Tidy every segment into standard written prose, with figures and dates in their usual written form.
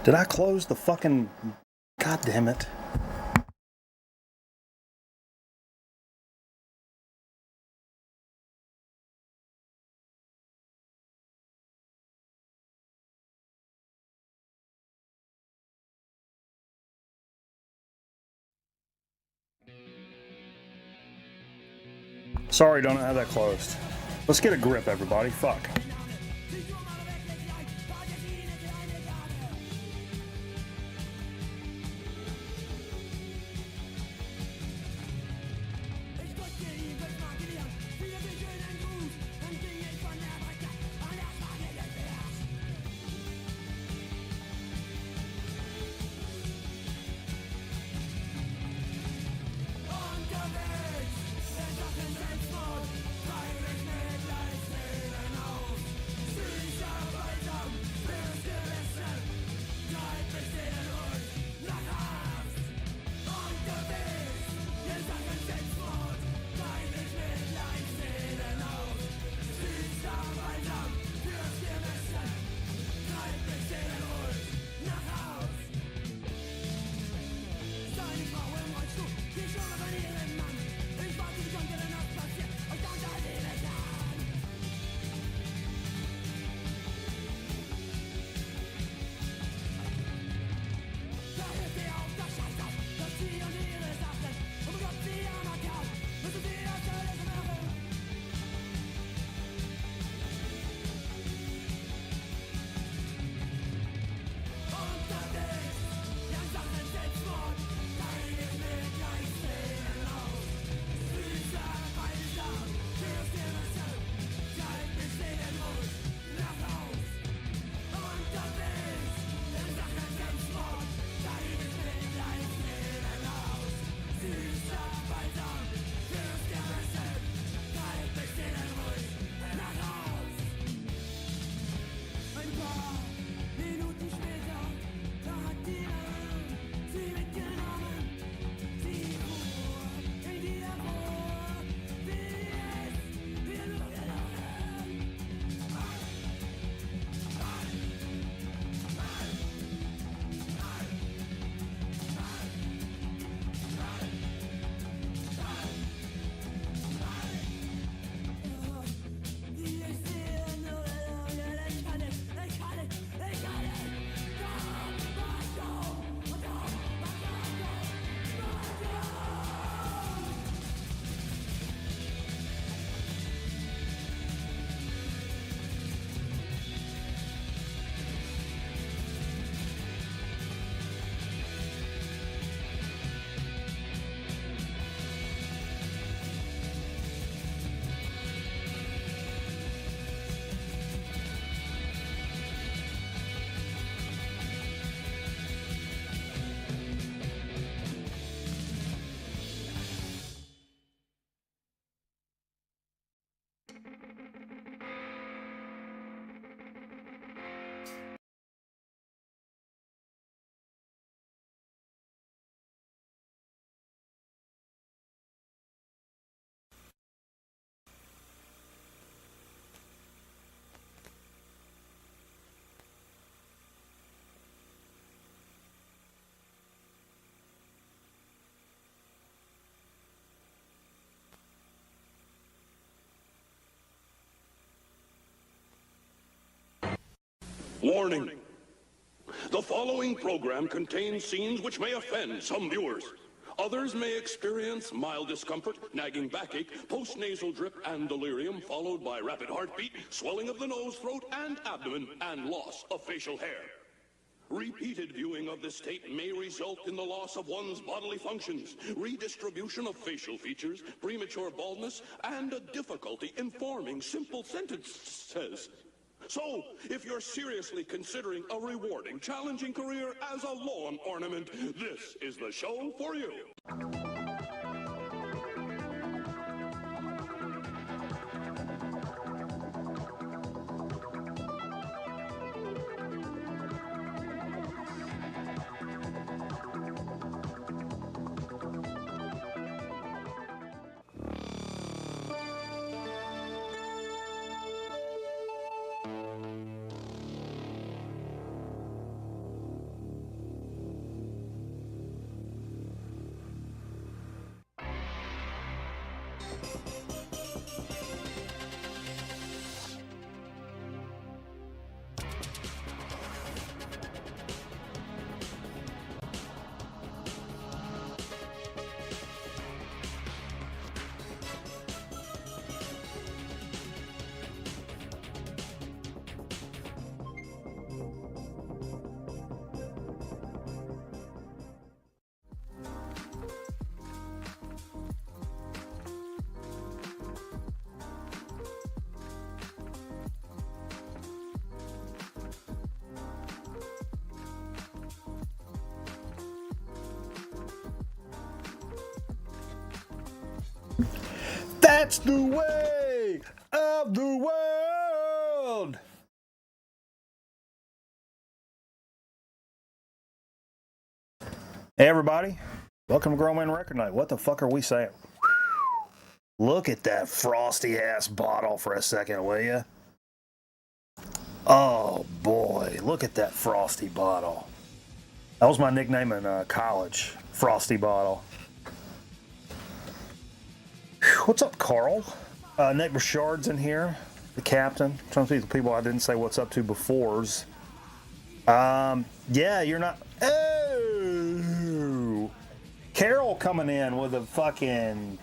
Did I close the fucking... God damn it. Sorry, don't have that closed. Let's get a grip, everybody. Fuck. Warning. The following program contains scenes which may offend some viewers. Others may experience mild discomfort, nagging backache, post-nasal drip, and delirium, followed by rapid heartbeat, swelling of the nose, throat, and abdomen, and loss of facial hair. Repeated viewing of this tape may result in the loss of one's bodily functions, redistribution of facial features, premature baldness, and a difficulty in forming simple sentences. So, if you're seriously considering a rewarding, challenging career as a lawn ornament, this is the show for you. That's the way of the world. Hey everybody, welcome to Grown Man Record Night. What the fuck are we saying? Look at that frosty ass bottle for a second, will ya? Oh boy, look at that frosty bottle. That was my nickname in college, Frosty Bottle. What's up, Carl? Nate Bouchard's in here, the captain. I'm trying to see the people I didn't say what's up to befores. Yeah, you're not. Oh, Carol coming in with a fucking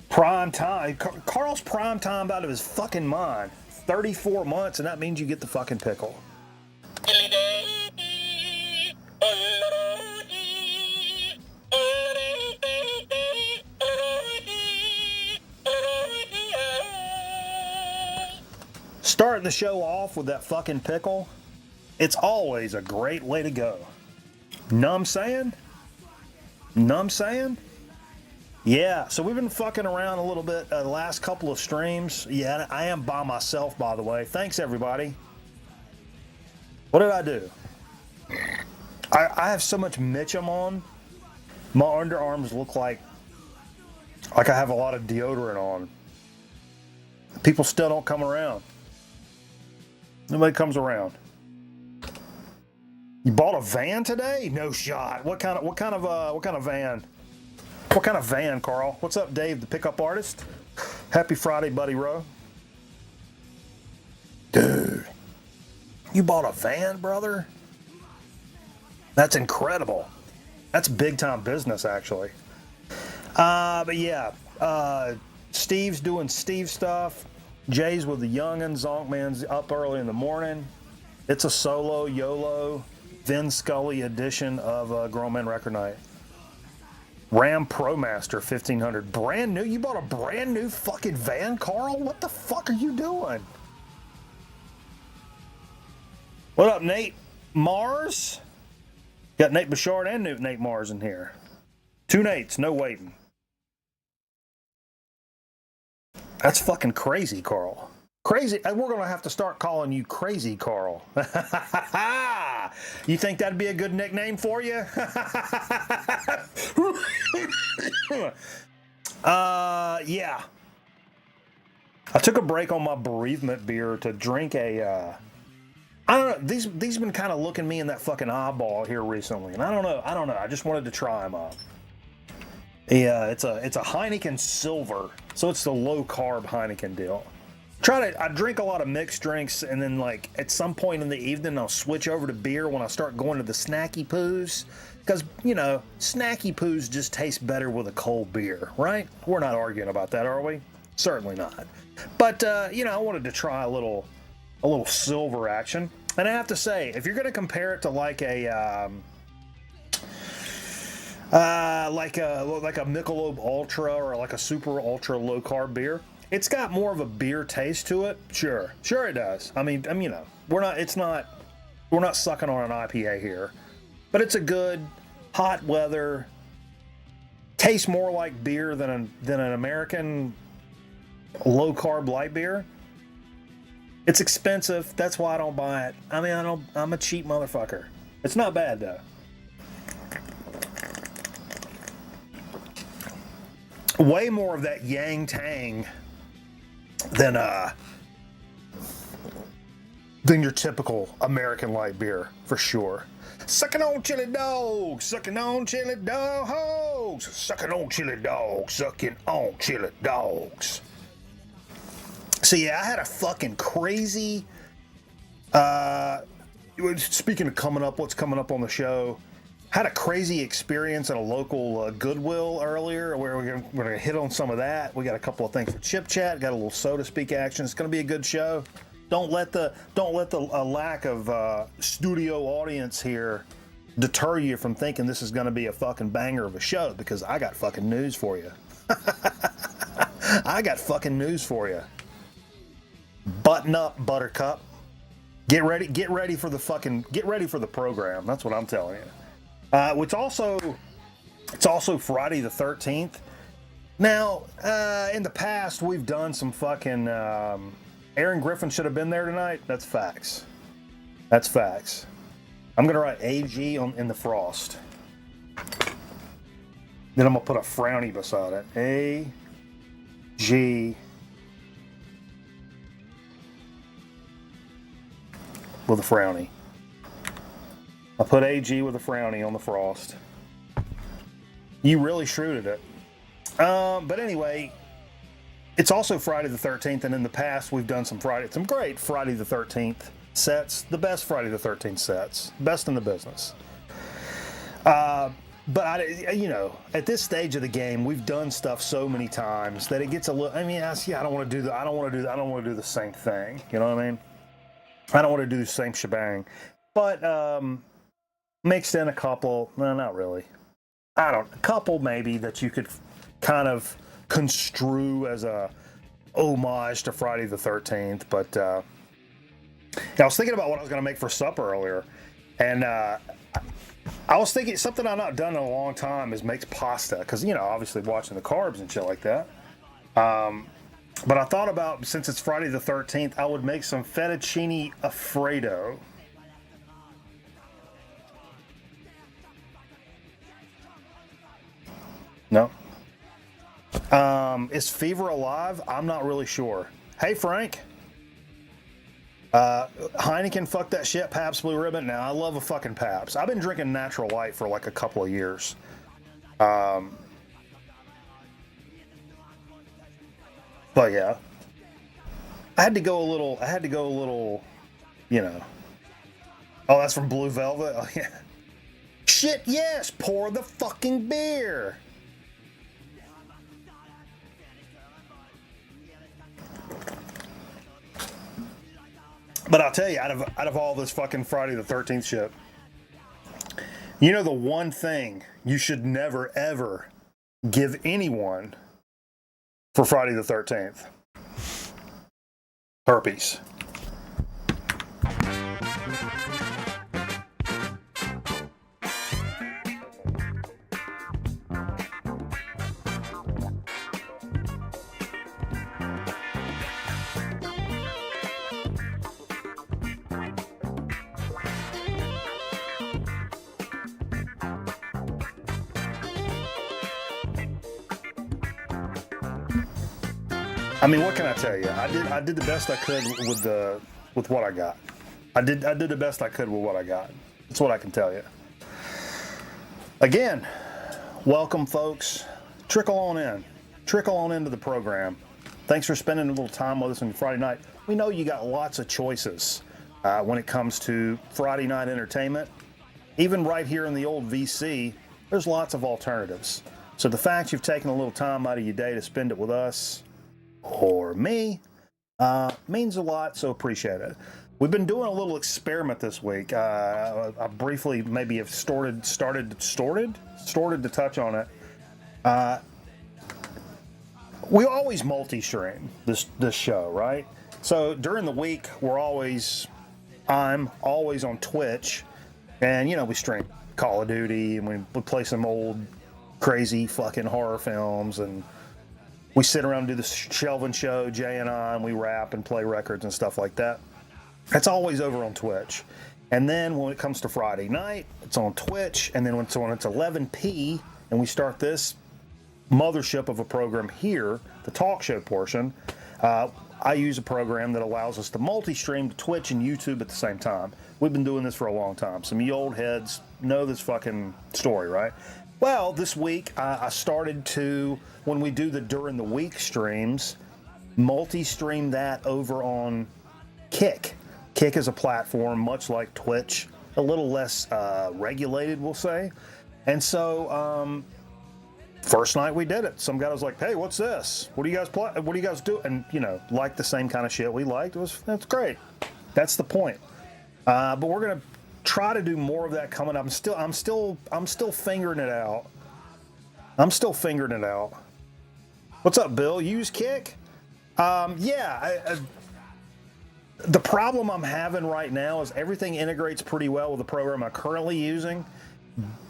prime time. Carl's prime time out of his fucking mind. 34 months, and that means you get the fucking pickle. Starting the show off with that fucking pickle, it's always a great way to go. Know what I'm saying? Know what I'm saying? Yeah, so we've been fucking around a little bit the last couple of streams. Yeah, I am by myself, by the way. Thanks, everybody. What did I do? I have so much Mitchum on. My underarms look like I have a lot of deodorant on. People still don't come around. Nobody comes around. You bought a van today? No shot. What kind of van? What kind of van, Carl? What's up, Dave, the pickup artist? Happy Friday, Buddy Rowe. Dude, you bought a van, brother? That's incredible. That's big time business, actually. But yeah, Steve's doing Steve stuff. Jay's with the young'uns. Zonkman's up early in the morning. It's a solo YOLO Vin Scully edition of Grown Man Record Night. Ram ProMaster 1500, brand new. You bought a brand new fucking van, Carl? What the fuck are you doing? What up, Nate Mars? Got Nate Bouchard and Nate Mars in here. Two Nates, no waiting. That's fucking crazy, Carl. Crazy. We're going to have to start calling you Crazy Carl. You think that'd be a good nickname for you? Yeah. I took a break on my bereavement beer to drink a, I don't know, these have been kind of looking me in that fucking eyeball here recently, and I don't know, I just wanted to try them up. Yeah, it's a Heineken Silver, so it's the low carb Heineken deal. I drink a lot of mixed drinks, and then like at some point in the evening I'll switch over to beer when I start going to the snacky poos, because you know snacky poos just taste better with a cold beer, right? We're not arguing about that, are we? Certainly not. But you know, I wanted to try a little silver action, and I have to say, if you're going to compare it to like a Michelob Ultra or like a super ultra low carb beer, it's got more of a beer taste to it. Sure it does. I mean, you know, we're not sucking on an IPA here, but it's a good hot weather, tastes more like beer than an American low carb light beer. It's expensive. That's why I don't buy it. I mean, I'm a cheap motherfucker. It's not bad though. Way more of that yang tang than your typical American light beer, for sure. Sucking on chili dogs, sucking on chili dogs, sucking on chili dogs, sucking on chili dogs. So yeah, I had a fucking crazy, speaking of what's coming up on the show, had a crazy experience at a local Goodwill earlier, where we're gonna hit on some of that. We got a couple of things for Chip Chat, got a little soda speak action. It's gonna be a good show. Don't let the lack of studio audience here deter you from thinking this is gonna be a fucking banger of a show, because I got fucking news for you. I got fucking news for you. Button up, Buttercup. Get ready for the program. That's what I'm telling you. It's also Friday the 13th, Now, in the past, we've done some fucking. Aaron Griffin should have been there tonight. That's facts. That's facts. I'm gonna write AG in the frost. Then I'm gonna put a frowny beside it. AG with a frowny. I put AG with a frowny on the frost. You really shrewded it. But anyway, it's also Friday the 13th, and in the past we've done some great Friday the 13th sets, the best Friday the 13th sets, best in the business. But at this stage of the game, we've done stuff so many times that it gets a little. I mean, I don't want to do I don't want to do the same thing. You know what I mean? I don't want to do the same shebang. But mixed in a couple. No, not really. A couple maybe that you could kind of construe as a homage to Friday the 13th. But I was thinking about what I was going to make for supper earlier, and I was thinking something I've not done in a long time is make pasta, because obviously watching the carbs and shit like that. But I thought about, since it's Friday the 13th, I would make some fettuccine Alfredo. No. Is Fever alive? I'm not really sure. Hey, Frank. Heineken, fuck that shit. Pabst Blue Ribbon. Now, I love a fucking Pabst. I've been drinking Natural Light for like a couple of years. But yeah. I had to go a little, Oh, that's from Blue Velvet? Oh, yeah. Shit, yes! Pour the fucking beer! But I'll tell you, out of all this fucking Friday the 13th shit, the one thing you should never, ever give anyone for Friday the 13th? Herpes. I mean, what can I tell you? I did the best I could with what I got. I did the best I could with what I got. That's what I can tell you. Again, welcome, folks. Trickle on in. Trickle on into the program. Thanks for spending a little time with us on Friday night. We know you got lots of choices when it comes to Friday night entertainment. Even right here in the old VC, there's lots of alternatives. So the fact you've taken a little time out of your day to spend it with us or me means a lot, so appreciate it. We've been doing a little experiment this week. I briefly maybe have started to touch on it. We always multi-stream this show, right? So during the week, I'm always on Twitch, and we stream Call of Duty, and we play some old crazy fucking horror films, and we sit around and do the Shelvin Show, Jay and I, and we rap and play records and stuff like that. That's always over on Twitch. And then when it comes to Friday night, it's on Twitch. And then when it's 11p, and we start this mothership of a program here, the talk show portion, I use a program that allows us to multi-stream to Twitch and YouTube at the same time. We've been doing this for a long time. Some of you old heads know this fucking story, right? Well, this week I started to, when we do the during the week streams, multi-stream that over on Kick. Kick is a platform much like Twitch, a little less regulated, we'll say. And so first night we did it, some guy was like, "Hey, what's this? What do you guys play? What do you guys do?" And like the same kind of shit we liked. That's great. That's the point. But we're gonna try to do more of that coming up. I'm still figuring it out. What's up, Bill? You use Kick? Yeah. The problem I'm having right now is everything integrates pretty well with the program I'm currently using,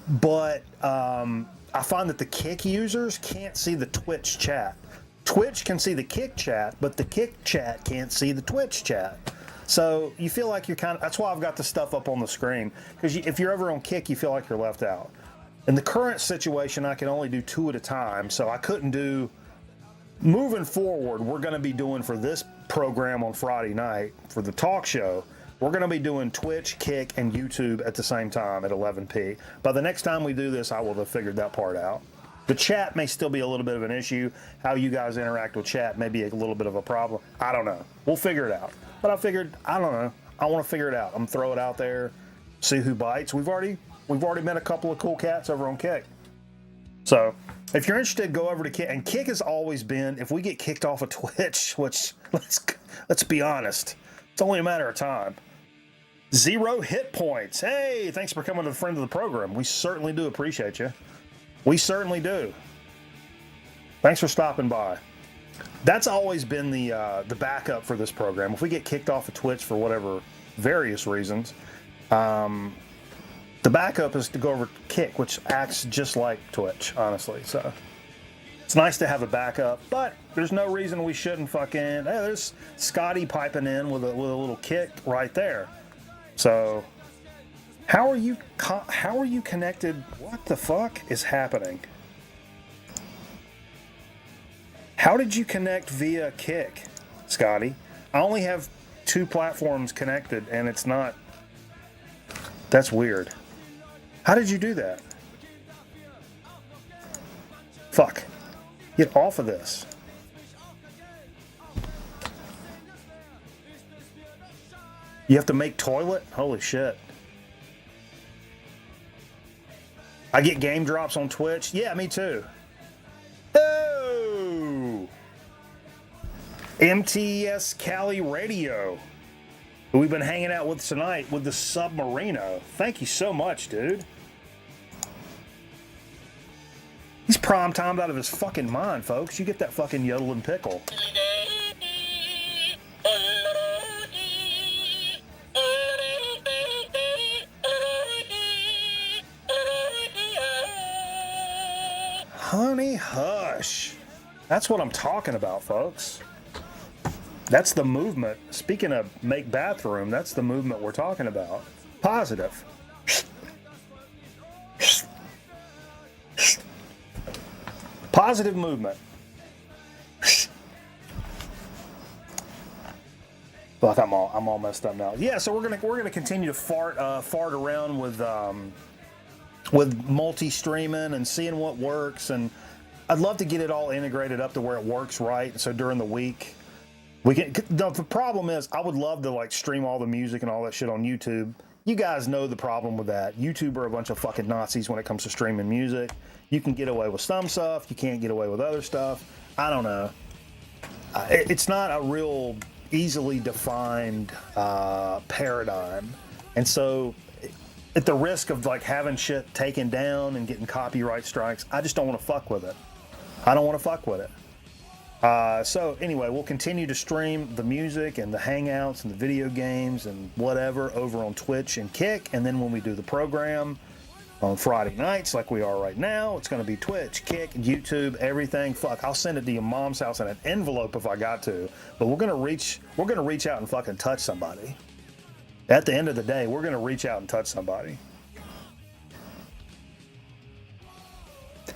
but I I find that the Kick users can't see the Twitch chat. Twitch can see the Kick chat, but the Kick chat can't see the Twitch chat. So you feel like you're kind of, that's why I've got the stuff up on the screen. Because if you're ever on Kick, you feel like you're left out. In the current situation, I can only do 2 at a time, so I couldn't do, moving forward, we're going to be doing for this program on Friday night, for the talk show, we're going to be doing Twitch, Kick, and YouTube at the same time at 11p. By the next time we do this, I will have figured that part out. The chat may still be a little bit of an issue. How you guys interact with chat may be a little bit of a problem. I don't know. We'll figure it out. But I figured, I don't know. I want to figure it out. I'm going to throw it out there, see who bites. We've already met a couple of cool cats over on Kick. So if you're interested, go over to Kick. And Kick has always been, if we get kicked off of Twitch, which let's be honest, it's only a matter of time. 0 hit points. Hey, thanks for coming to the friend of the program. We certainly do appreciate you. We certainly do. Thanks for stopping by. That's always been the backup for this program. If we get kicked off of Twitch for whatever various reasons, the backup is to go over to Kick, which acts just like Twitch, honestly. So it's nice to have a backup, but there's no reason we shouldn't fucking. Hey, there's Scotty piping in with a little kick right there. So how are you connected? What the fuck is happening? How did you connect via Kick, Scotty? I only have 2 platforms connected, and it's not. That's weird. How did you do that? Fuck. Get off of this. You have to make toilet? Holy shit. I get game drops on Twitch? Yeah, me too. Oh! MTS Cali Radio, who we've been hanging out with tonight with the Submarino. Thank you so much, dude. He's prime-timed out of his fucking mind, folks. You get that fucking yodeling pickle. Honey hush. That's what I'm talking about, folks. That's the movement. Speaking of make bathroom, that's the movement we're talking about. Positive. Positive movement. Fuck, I'm all messed up now. Yeah, so we're gonna continue to fart around with multi-streaming and seeing what works, and I'd love to get it all integrated up to where it works right. So during the week, we can. The problem is, I would love to like stream all the music and all that shit on YouTube. You guys know the problem with that. YouTube are a bunch of fucking Nazis when it comes to streaming music. You can get away with some stuff, you can't get away with other stuff. I don't know. It's not a real easily defined paradigm, and so at the risk of like having shit taken down and getting copyright strikes, I just don't want to fuck with it. I don't want to fuck with it. So anyway, we'll continue to stream the music and the hangouts and the video games and whatever over on Twitch and Kick, and then when we do the program on Friday nights like we are right now, it's going to be Twitch, Kick, YouTube, everything. Fuck, I'll send it to your mom's house in an envelope if I got to, but we're going to reach out and fucking touch somebody. At the end of the day, we're going to reach out and touch somebody.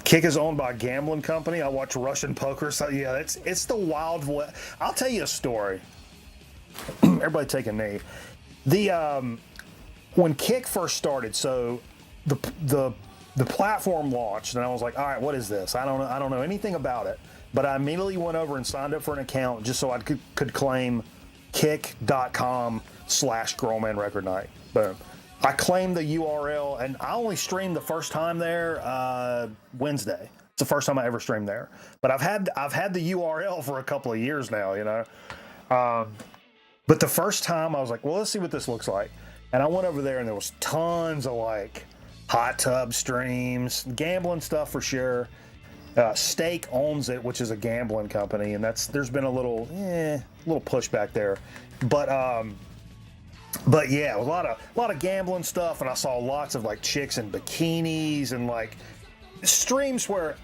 Kick is owned by a gambling company. I watch Russian poker. So yeah, it's the Wild West. I'll tell you a story. Everybody take a knee. When Kick first started, so the platform launched, and I was like, all right, what is this? I don't know anything about it. But I immediately went over and signed up for an account just so I could claim kick.com/Girlman Record Night. Boom. I claimed the URL, and I only streamed the first time there Wednesday. It's the first time I ever streamed there. But I've had the URL for a couple of years now, you know. But the first time I was like, well, let's see what this looks like. And I went over there, and there was tons of like hot tub streams, gambling stuff for sure. Stake owns it, which is a gambling company, and there's been a little pushback there. But yeah, a lot of gambling stuff, and I saw lots of like chicks in bikinis and like streams where,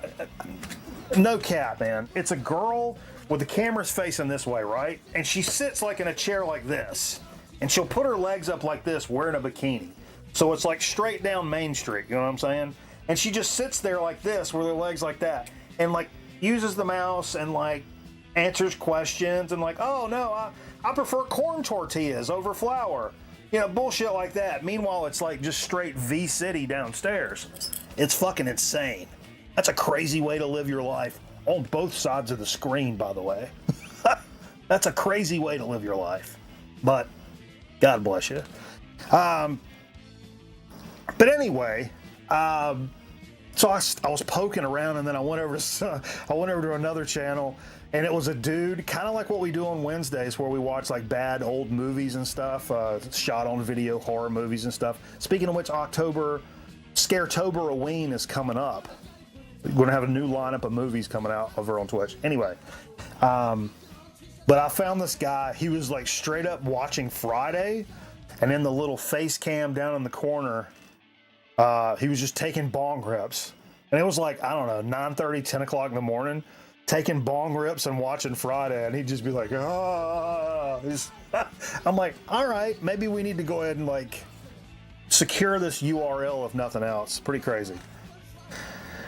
no cap, man. It's a girl with the camera's facing this way, right? And she sits like in a chair like this. And she'll put her legs up like this wearing a bikini. So it's like straight down Main Street, you know what I'm saying? And she just sits there like this with her legs like that. And like uses the mouse and like answers questions and like, oh no, I prefer corn tortillas over flour. You know, bullshit like that. Meanwhile, it's like just straight V-City downstairs. It's fucking insane. That's a crazy way to live your life on both sides of the screen, by the way. That's a crazy way to live your life. But God bless you. But anyway, so I was poking around, and then I went over to another channel, and it was a dude, kind of like what we do on Wednesdays, where we watch like bad old movies and stuff, shot on video horror movies and stuff. Speaking of which, Scaretoberoween is coming up. We're going to have a new lineup of movies coming out over on Twitch. Anyway, but I found this guy. He was like straight up watching Friday, and in the little face cam down in the corner, he was just taking bong rips. And it was like, I don't know, 9:30, 10 o'clock in the morning, taking bong rips and watching Friday. And he'd just be like, ah. I'm like, all right, maybe we need to go ahead and like secure this URL if nothing else. Pretty crazy.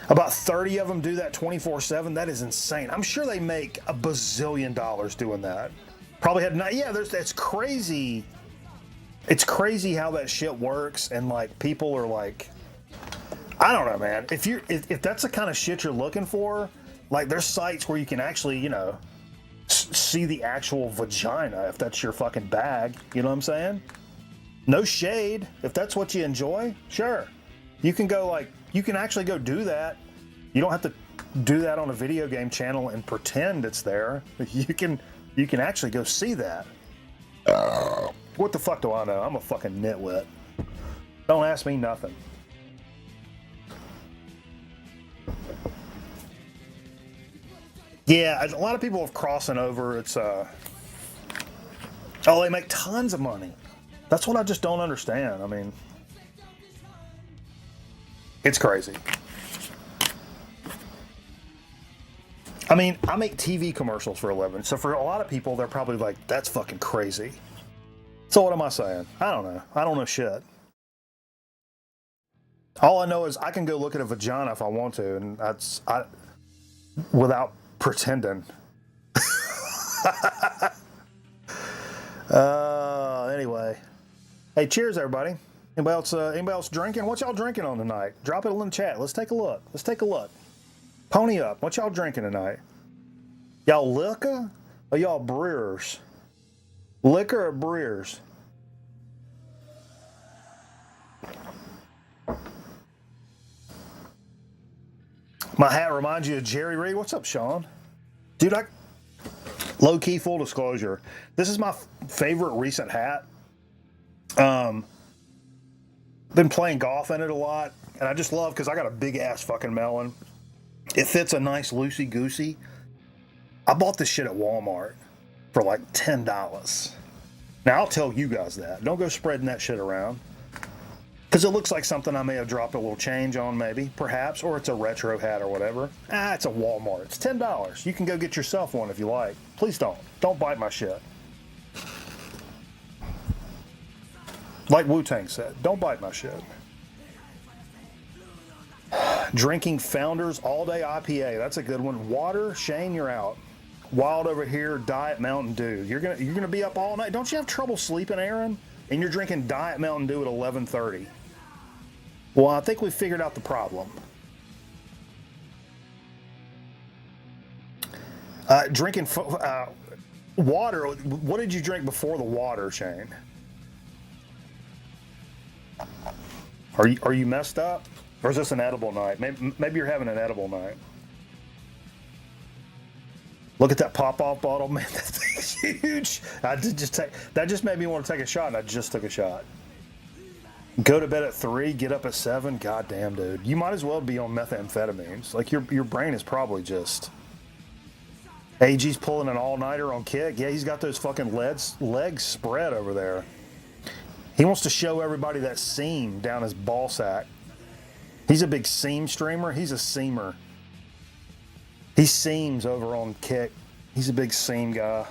About 30 of them do that 24/7. That is insane. I'm sure they make $1 bazillion doing that. Probably had not. Yeah, it's crazy. It's crazy how that shit works, and like people are like, I don't know, man. If that's the kind of shit you're looking for, like there's sites where you can actually, you know, see the actual vagina if that's your fucking bag. You know what I'm saying? No shade. If that's what you enjoy, sure. You can actually go do that. You don't have to do that on a video game channel and pretend it's there. You can actually go see that. What the fuck do I know? I'm a fucking nitwit. Don't ask me nothing. Yeah, a lot of people have crossing over. It's they make tons of money. That's what I just don't understand. I mean, it's crazy. I mean, I make TV commercials for a living, so for a lot of people, they're probably like, that's fucking crazy. So what am I saying? I don't know. I don't know shit. All I know is I can go look at a vagina if I want to, and without pretending. Anyway. Hey, cheers, everybody. Anybody else drinking? What y'all drinking on tonight? Drop it in the chat. Let's take a look. Pony up. What y'all drinking tonight? Y'all liquor or y'all brewers? Liquor or brewers? My hat reminds you of Jerry Reed. What's up, Sean? Dude, low-key full disclosure. This is my favorite recent hat. Been playing golf in it a lot, and I just love because I got a big-ass fucking melon. It fits a nice loosey-goosey. I bought this shit at Walmart for like $10. Now, I'll tell you guys that. Don't go spreading that shit around. Because it looks like something I may have dropped a little change on, maybe, perhaps, or it's a retro hat or whatever. It's a Walmart. It's $10. You can go get yourself one if you like. Please don't. Don't bite my shit. Like Wu-Tang said, don't bite my shit. Drinking Founders All Day IPA. That's a good one. Water, Shane, you're out. Wild over here, Diet Mountain Dew. You're gonna be up all night. Don't you have trouble sleeping, Aaron? And you're drinking Diet Mountain Dew at 11:30. Well, I think we figured out the problem. Drinking water. What did you drink before the water, Shane? Are you messed up? Or is this an edible night? Maybe you're having an edible night. Look at that pop-off bottle, man. That thing's huge. That just made me want to take a shot, and I just took a shot. Go to bed at 3, get up at 7. God damn, dude. You might as well be on methamphetamines. Like, your brain is probably just... AG's pulling an all-nighter on Kick. Yeah, he's got those fucking legs spread over there. He wants to show everybody that seam down his ball sack. He's a big seam streamer. He's a seamer. He seams over on Kick. He's a big seam guy.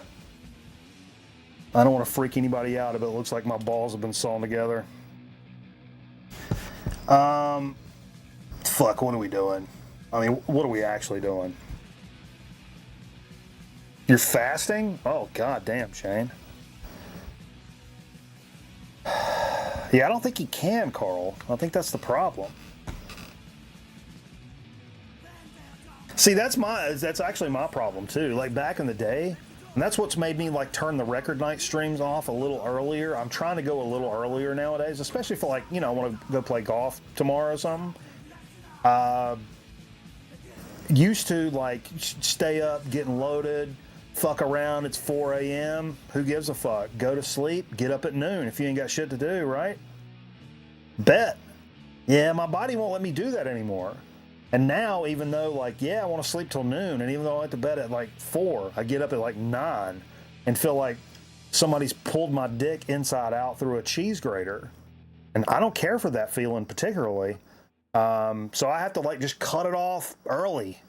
I don't want to freak anybody out if it looks like my balls have been sewn together. Fuck, what are we doing? I mean, what are we actually doing? You're fasting? Oh, god damn, Shane. Yeah, I don't think he can, Carl. I think that's the problem. See, that's actually my problem too. Like back in the day, and that's what's made me like turn the record night streams off a little earlier. I'm trying to go a little earlier nowadays, especially for like, you know, I want to go play golf tomorrow or something. Used to like stay up, getting loaded, fuck around. It's 4 a.m. Who gives a fuck? Go to sleep, get up at noon if you ain't got shit to do, right? Bet. Yeah, my body won't let me do that anymore. And now, even though, like, yeah, I want to sleep till noon, and even though I went to bed at, like, 4, I get up at, like, 9 and feel like somebody's pulled my dick inside out through a cheese grater. And I don't care for that feeling particularly. So I have to, like, just cut it off early.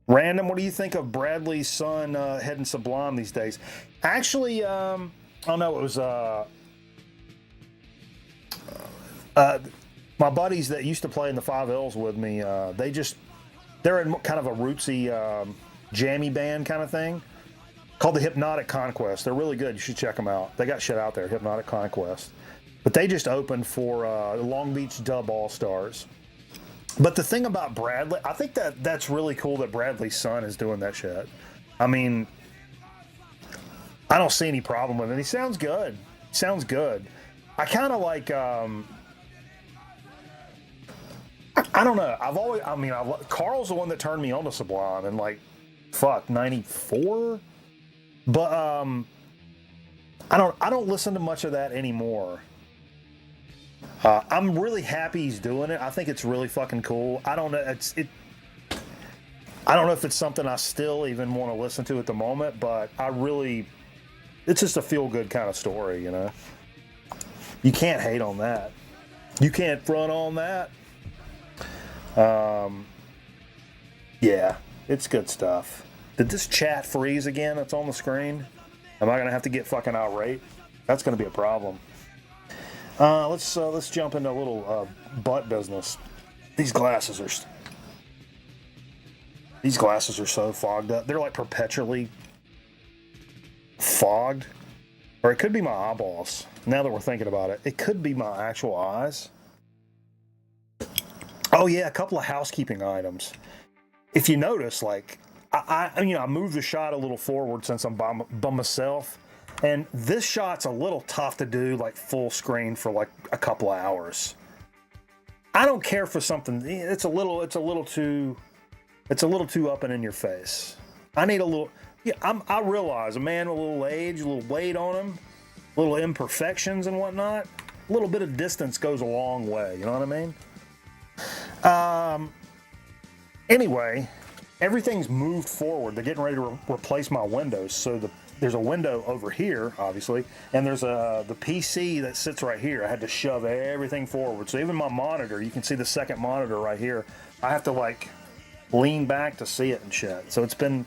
Random, what do you think of Bradley's son heading Sublime these days? Actually, I don't know, it was... my buddies that used to play in the 5Ls with me, they're in kind of a rootsy, jammy band kind of thing called the Hypnotic Conquest. They're really good. You should check them out. They got shit out there, Hypnotic Conquest. But they just opened for Long Beach Dub All-Stars. But the thing about Bradley, I think that's really cool that Bradley's son is doing that shit. I mean, I don't see any problem with it. He sounds good. Sounds good. I kind of like... I don't know. Carl's the one that turned me on to Sublime in like, 94? But, I don't listen to much of that anymore. I'm really happy he's doing it. I think it's really fucking cool. I don't know. I don't know if it's something I still even want to listen to at the moment, but it's just a feel-good kind of story, you know? You can't hate on that. You can't front on that. Yeah, it's good stuff. Did this chat freeze again that's on the screen? Am I going to have to get fucking irate? That's going to be a problem. Let's jump into a little butt business. These glasses are so fogged up. They're like perpetually fogged. Or it could be my eyeballs. Now that we're thinking about it, it could be my actual eyes. Oh yeah, a couple of housekeeping items. If you notice, like, I moved the shot a little forward since I'm by myself, and this shot's a little tough to do like full screen for like a couple of hours. I don't care for something. It's a little too up and in your face. I need a little. Yeah, I realize a man with a little age, a little weight on him, little imperfections and whatnot. A little bit of distance goes a long way. You know what I mean? Anyway, everything's moved forward. They're getting ready to replace my windows. So there's a window over here, obviously, and there's the PC that sits right here. I had to shove everything forward. So even my monitor, you can see the second monitor right here. I have to like lean back to see it and shit. So it's been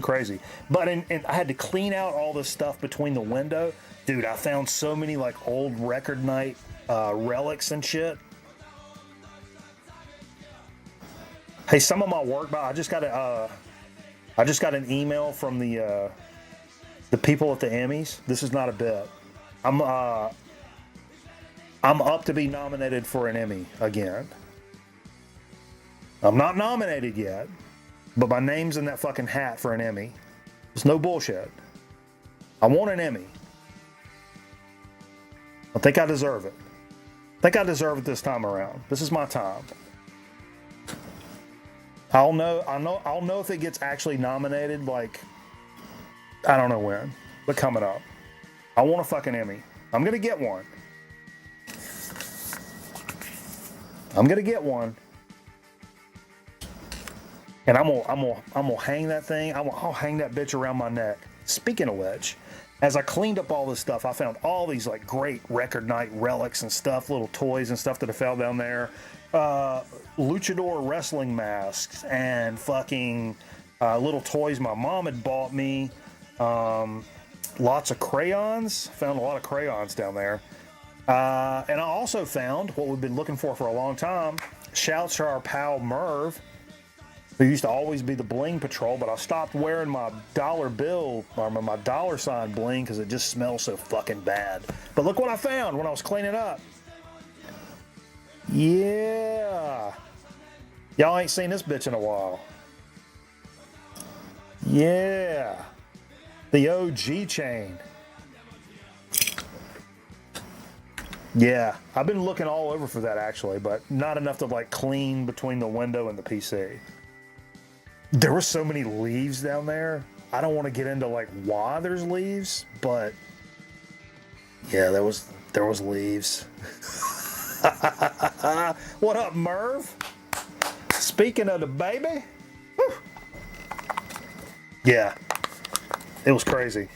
crazy. But I had to clean out all this stuff between the window. Dude, I found so many like old record night relics and shit. Hey, some of my work, I just got an email from the people at the Emmys. This is not a bit. I'm up to be nominated for an Emmy again. I'm not nominated yet, but my name's in that fucking hat for an Emmy. It's no bullshit. I want an Emmy. I think I deserve it. I think I deserve it this time around. This is my time. I'll know if it gets actually nominated, like, I don't know when, but coming up. I want a fucking Emmy. I'm gonna get one. And I'm gonna hang that thing. I'll hang that bitch around my neck. Speaking of which, as I cleaned up all this stuff, I found all these like great record night relics and stuff, little toys and stuff that I fell down there. Luchador wrestling masks and fucking little toys my mom had bought me. Lots of crayons. Found a lot of crayons down there. And I also found what we've been looking for a long time. Shouts to our pal Merv, who used to always be the bling patrol, but I stopped wearing my dollar bill or my dollar sign bling because it just smells so fucking bad. But look what I found when I was cleaning up. Yeah. Y'all ain't seen this bitch in a while. Yeah. The OG chain. Yeah, I've been looking all over for that actually, but not enough to like clean between the window and the PC. There were so many leaves down there. I don't want to get into like why there's leaves, but yeah, there was leaves. What up, Merv? Speaking of the baby, whew. Yeah, it was crazy.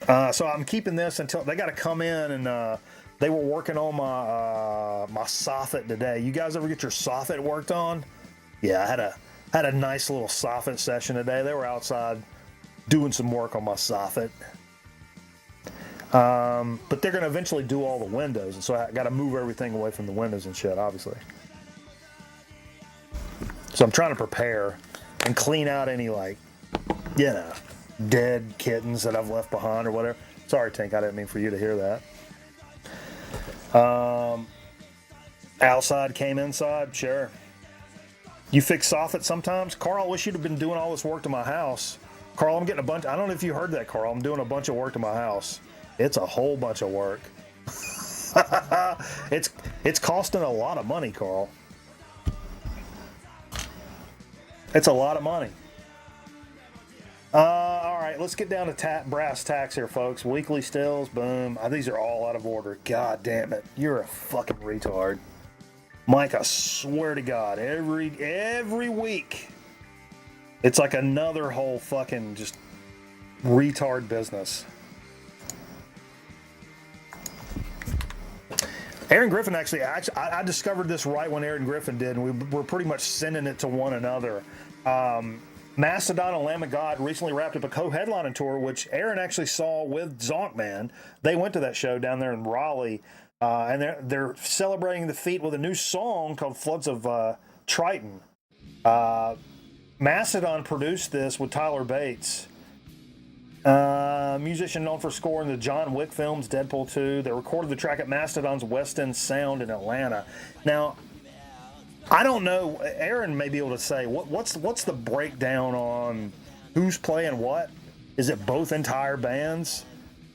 So I'm keeping this until they got to come in and they were working on my soffit today. You guys ever get your soffit worked on? Yeah, I had a nice little soffit session today. They were outside doing some work on my soffit. But they're going to eventually do all the windows, and so I got to move everything away from the windows and shit, obviously. So I'm trying to prepare and clean out any, like, you know, dead kittens that I've left behind or whatever. Sorry, Tink, I didn't mean for you to hear that. Outside came inside, sure. You fix soffit sometimes? Carl, I wish you'd have been doing all this work to my house. Carl, I'm getting a bunch, I don't know if you heard that, Carl. I'm doing a bunch of work to my house. It's a whole bunch of work. It's costing a lot of money, Carl. It's a lot of money. All right, let's get down to brass tacks here, folks. Weekly stills, boom. These are all out of order. God damn it. You're a fucking retard. Mike, I swear to God, every week, it's like another whole fucking just retard business. Aaron Griffin actually, I discovered this right when Aaron Griffin did, and we're pretty much sending it to one another. Mastodon and Lamb of God recently wrapped up a co-headlining tour, which Aaron actually saw with Zonkman. They went to that show down there in Raleigh, and they're celebrating the feat with a new song called Floods of Triton. Mastodon produced this with Tyler Bates. Musician known for scoring the John Wick films, Deadpool 2. They recorded the track at Mastodon's West End Sound in Atlanta. Now, I don't know. Aaron may be able to say what's the breakdown on who's playing what. Is it both entire bands?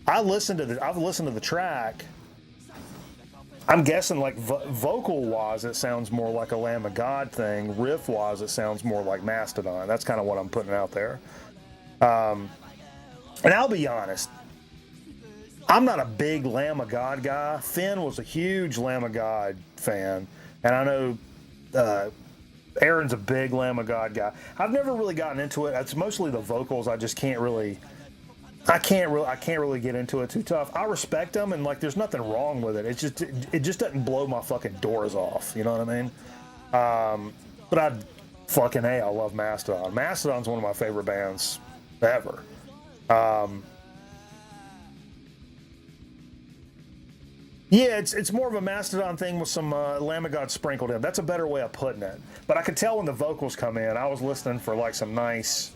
I've listened to the track. I'm guessing like vocal wise, it sounds more like a Lamb of God thing. Riff wise, it sounds more like Mastodon. That's kind of what I'm putting out there. And I'll be honest, I'm not a big Lamb of God guy. Finn was a huge Lamb of God fan, and I know Aaron's a big Lamb of God guy. I've never really gotten into it. It's mostly the vocals. I just can't really get into it too tough. I respect them, and like, there's nothing wrong with it. It just doesn't blow my fucking doors off. You know what I mean? But I love Mastodon. Mastodon's one of my favorite bands ever. Yeah, it's more of a Mastodon thing with some Lamb of God sprinkled in. That's a better way of putting it. But I could tell when the vocals come in, I was listening for like some nice,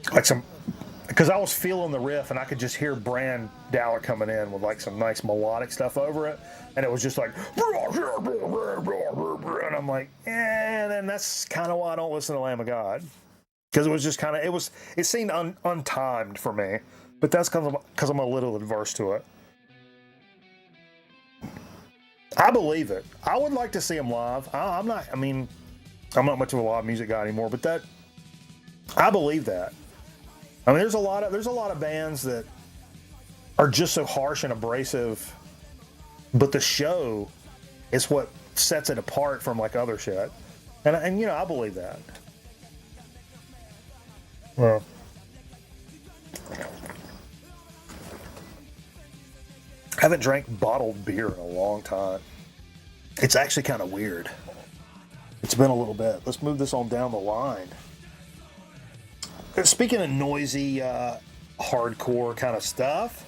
because I was feeling the riff and I could just hear Brand Dowler coming in with like some nice melodic stuff over it, and it was just like, and I'm like, then that's kind of why I don't listen to Lamb of God. Because it was just kind of, it seemed untimed for me. But that's because I'm a little adverse to it. I believe it. I would like to see him live. I'm not much of a live music guy anymore, but I believe that. I mean, there's a lot of bands that are just so harsh and abrasive, but the show is what sets it apart from like other shit. And you know, I believe that. Well, Haven't drank bottled beer in a long time. It's actually kind of weird. It's been a little bit. Let's move this on down the line. Speaking of noisy, hardcore kind of stuff,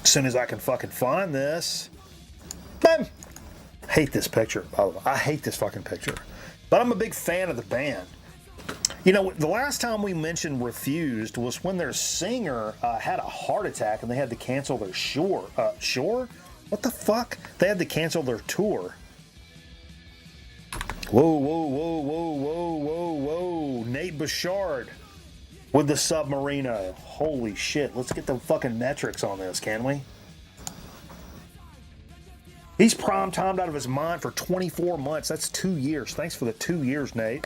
as soon as I can fucking find this, bam! Hate this picture, by the way. I hate this fucking picture. But I'm a big fan of the band. You know, the last time we mentioned Refused was when their singer had a heart attack and they had to cancel their Shore? What the fuck? They had to cancel their tour. Whoa, whoa, whoa, whoa, whoa, whoa, whoa. Nate Bouchard with the Submarino. Holy shit. Let's get the fucking metrics on this, can we? He's prime-timed out of his mind for 24 months. That's 2 years. Thanks for the 2 years, Nate.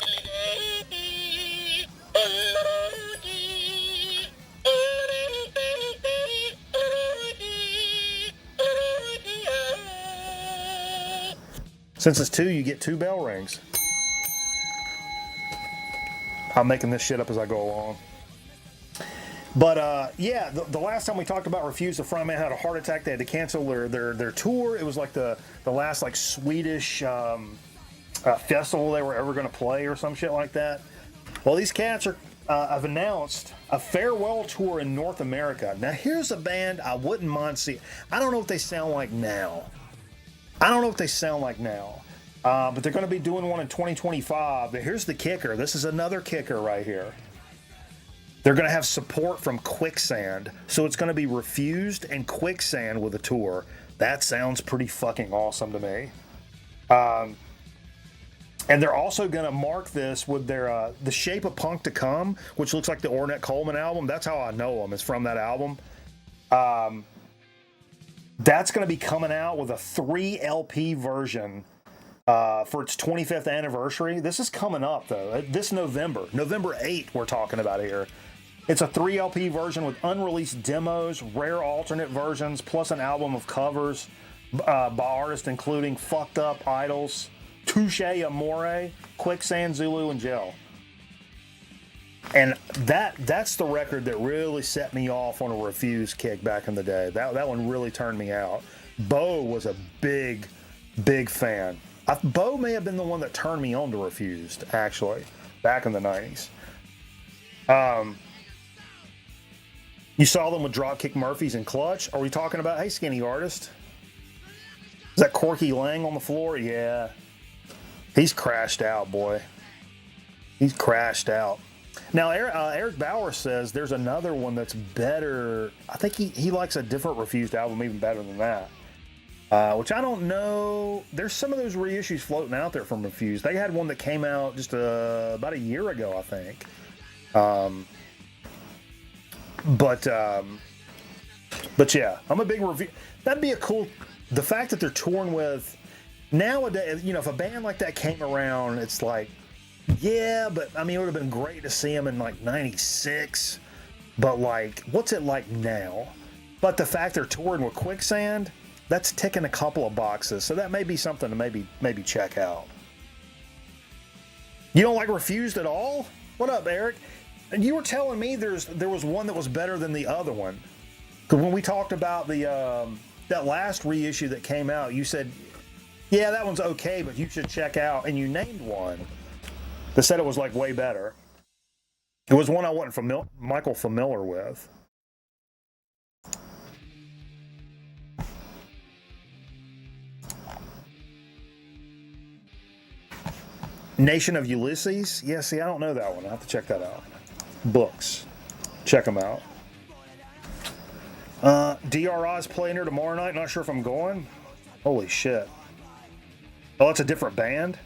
Since it's 2, you get 2 bell rings. I'm making this shit up as I go along. But yeah, the last time we talked about Refused, the frontman had a heart attack. They had to cancel their tour. It was like the last like Swedish festival they were ever going to play or some shit like that. Well, these cats have announced a farewell tour in North America. Now, here's a band I wouldn't mind seeing. I don't know what they sound like now. But they're going to be doing one in 2025. But here's the kicker. This is another kicker right here. They're going to have support from Quicksand. So it's going to be Refused and Quicksand with a tour. That sounds pretty fucking awesome to me. And they're also going to mark this with their The Shape of Punk to Come, which looks like the Ornette Coleman album. That's how I know them. It's from that album. That's going to be coming out with a 3 LP version for its 25th anniversary. This is coming up, though. This November 8th, we're talking about here. It's a 3 LP version with unreleased demos, rare alternate versions, plus an album of covers by artists including Fucked Up, Idols, Touche Amore, Quicksand, Zulu, and Gel. And that's the record that really set me off on a Refused kick back in the day. That one really turned me out. Bo was a big fan. Bo may have been the one that turned me on to Refused, actually, back in the 90s. You saw them with Dropkick Murphys and Clutch. Are we talking about, hey, Skinny Artist? Is that Corky Lang on the floor? Yeah. He's crashed out, boy. He's crashed out. Now, Eric Bauer says there's another one that's better. I think he likes a different Refused album even better than that. Which I don't know. There's some of those reissues floating out there from Refused. They had one that came out just about a year ago, I think. But yeah, I'm a big review. That'd be a cool. The fact that they're touring with nowadays, you know, if a band like that came around, it's like, yeah, but I mean, it would have been great to see them in like '96. But like, what's it like now? But the fact they're touring with Quicksand, that's ticking a couple of boxes. So that may be something to maybe check out. You don't like Refused at all? What up, Eric? And you were telling me there was one that was better than the other one. Because when we talked about that last reissue that came out, you said, yeah, that one's okay, but you should check out. And you named one that said it was like way better. It was one I wasn't Michael familiar with. Nation of Ulysses? Yeah, see, I don't know that one. I have to check that out. Books. Check them out. DRI's playing here tomorrow night. Not sure if I'm going. Holy shit. Oh, it's a different band?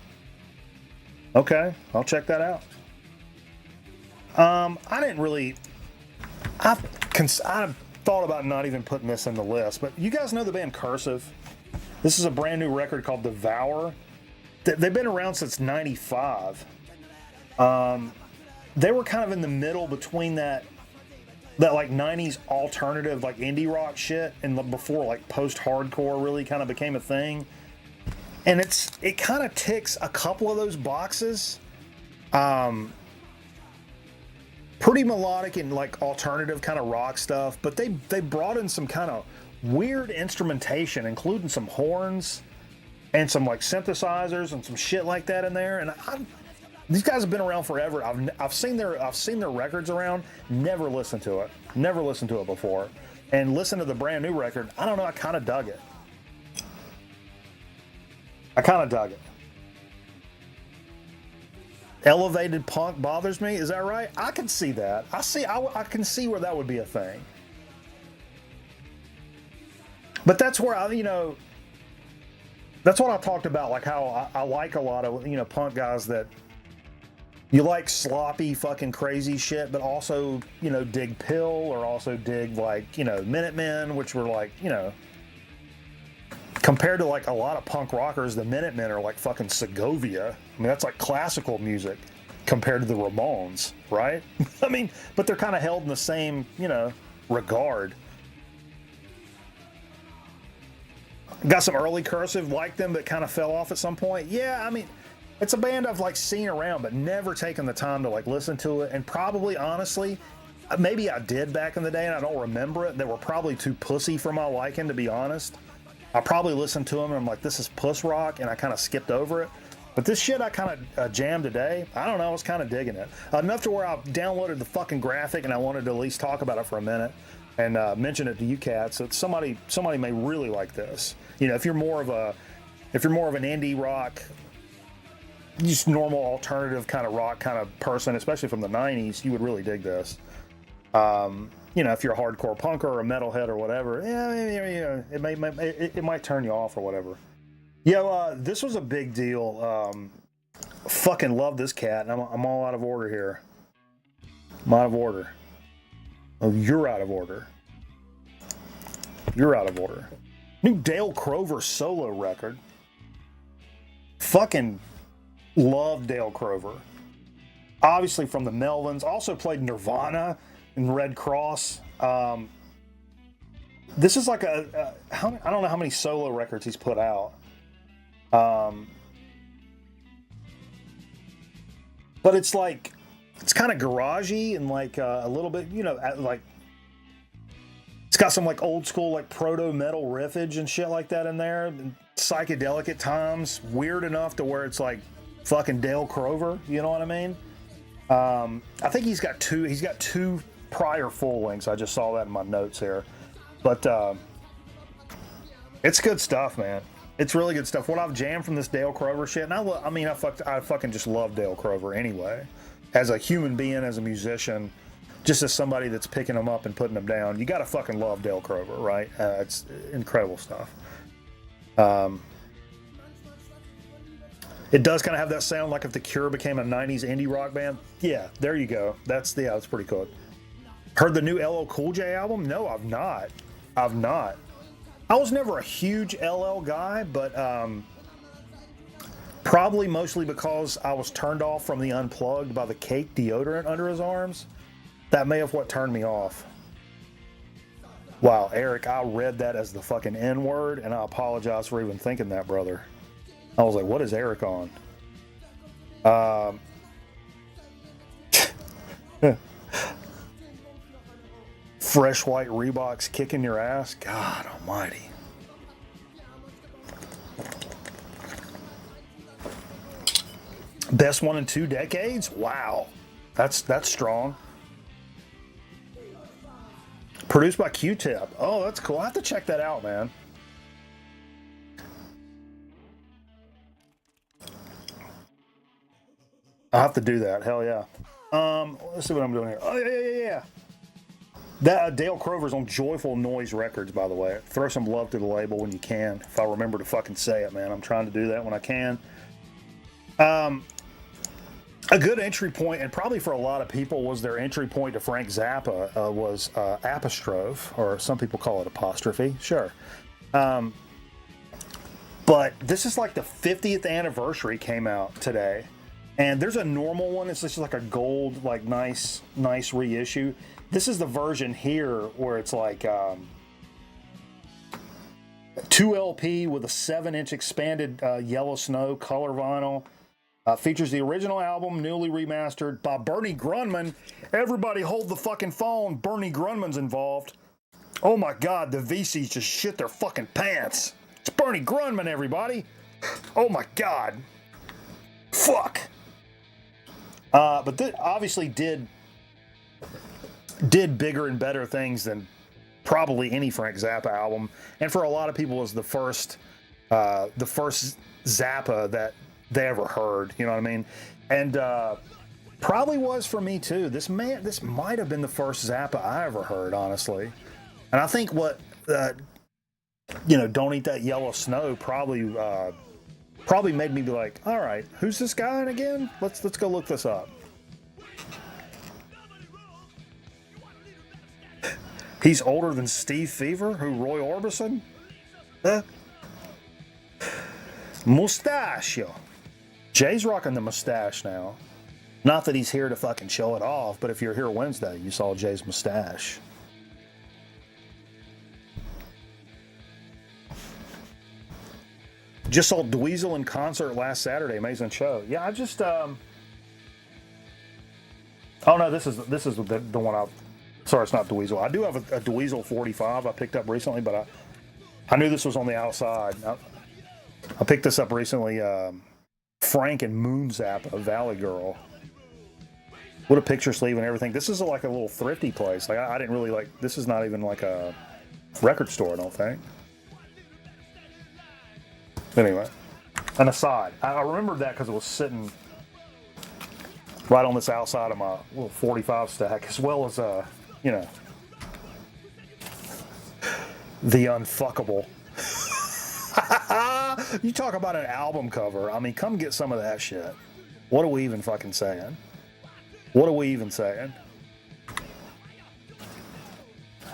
Okay, I'll check that out. I didn't really... I thought about not even putting this in the list, but you guys know the band Cursive? This is a brand new record called Devour. They've been around since '95. They were kind of in the middle between that like 90s alternative, like indie rock shit, and before like post-hardcore really kind of became a thing. And it kind of ticks a couple of those boxes. Pretty melodic and like alternative kind of rock stuff, but they brought in some kind of weird instrumentation, including some horns and some like synthesizers and some shit like that in there. And these guys have been around forever. I've seen their records around. Never listened to it. Never listened to it before. And listen to the brand new record. I don't know. I kind of dug it. Elevated punk bothers me. Is that right? I can see that. I can see where that would be a thing. But that's where that's what I talked about, like how I like a lot of, punk guys that you like sloppy fucking crazy shit, but also, dig Pill or also dig like, Minutemen, which were like, compared to like a lot of punk rockers, the Minutemen are like fucking Segovia. I mean, that's like classical music compared to the Ramones, right? I mean, but they're kind of held in the same, regard. Got some early Cursive, liked them, but kind of fell off at some point. Yeah, I mean, it's a band I've like seen around, but never taken the time to like listen to it. And probably, honestly, maybe I did back in the day and I don't remember it. They were probably too pussy for my liking, to be honest. I probably listened to them and I'm like, this is puss rock, and I kind of skipped over it. But this shit I kind of jammed today. I don't know, I was kind of digging it. Enough to where I downloaded the fucking graphic and I wanted to at least talk about it for a minute and mention it to you cats. So somebody may really like this. If you're more of an indie rock, just normal alternative kind of rock kind of person, especially from the 90s, you would really dig this. If you're a hardcore punker or a metalhead or whatever, it might turn you off or whatever. This was a big deal. Fucking love this cat, and I'm all out of order here. I'm out of order. Oh, you're out of order. You're out of order. New Dale Crover solo record. Fucking love Dale Crover. Obviously from the Melvins. Also played Nirvana and Red Cross. This is like I don't know how many solo records he's put out. But it's like, it's kind of garagey and like a little bit, like it's got some like old school like proto metal riffage and shit like that in there. Psychedelic at times, weird enough to where it's like fucking Dale Crover. You know what I mean? I think he's got two prior full lengths. I just saw that in my notes here, but it's good stuff, man. It's really good stuff. What I've jammed from this Dale Crover shit, and I fucking just love Dale Crover anyway. As a human being, as a musician, just as somebody that's picking them up and putting them down, you gotta fucking love Dale Crover, right? It's incredible stuff. It does kind of have that sound like if The Cure became a 90s indie rock band. Yeah, there you go. That's pretty cool. Heard the new LL Cool J album? No, I've not. I was never a huge LL guy, but probably mostly because I was turned off from the Unplugged by the cake deodorant under his arms. That may have what turned me off. Wow, Eric, I read that as the fucking N-word, and I apologize for even thinking that, brother. I was like, what is Eric on? Fresh white Reeboks kicking your ass? God almighty. Best one in 2 decades? Wow. That's strong. Produced by Q-Tip. Oh, that's cool. I have to check that out, man. I'll have to do that. Hell yeah. Let's see what I'm doing here. Oh, yeah. That Dale Crover's on Joyful Noise Records, by the way. Throw some love to the label when you can. If I remember to fucking say it, man. I'm trying to do that when I can. A good entry point, and probably for a lot of people was their entry point to Frank Zappa, was apostrophe, or some people call it apostrophe. Sure. But this is like the 50th anniversary came out today. And there's a normal one. It's just like a gold, like nice reissue. This is the version here where it's like 2 LP with a 7-inch expanded yellow snow color vinyl. Features the original album, newly remastered by Bernie Grunman. Everybody hold the fucking phone. Bernie Grunman's involved. Oh my God, the VCs just shit their fucking pants. It's Bernie Grunman, everybody. Oh my God. Fuck. But this obviously did bigger and better things than probably any Frank Zappa album, and for a lot of people was the first Zappa that they ever heard. You know what I mean? And probably was for me too. This might have been the first Zappa I ever heard, honestly. And I think what Don't Eat That Yellow Snow probably made me be like, all right, who's this guy again? Let's go look this up. He's older than Steve Fever, who Roy Orbison? Mustachio. Jay's rocking the mustache now. Not that he's here to fucking show it off, but if you're here Wednesday, you saw Jay's mustache. Just saw Dweezil in concert last Saturday. Amazing show. Yeah, I just oh no, this is the one I. Sorry, it's not Dweezil. I do have a Dweezil 45 I picked up recently, but I knew this was on the outside. I picked this up recently. Frank and Moon Zappa, Valley Girl. What a picture sleeve and everything. This is like a little thrifty place. Like I didn't really like. This is not even like a record store, I don't think. Anyway, an aside. I remembered that because it was sitting right on this outside of my little 45 stack, as well as the unfuckable. You talk about an album cover. I mean, come get some of that shit. What are we even fucking saying? What are we even saying?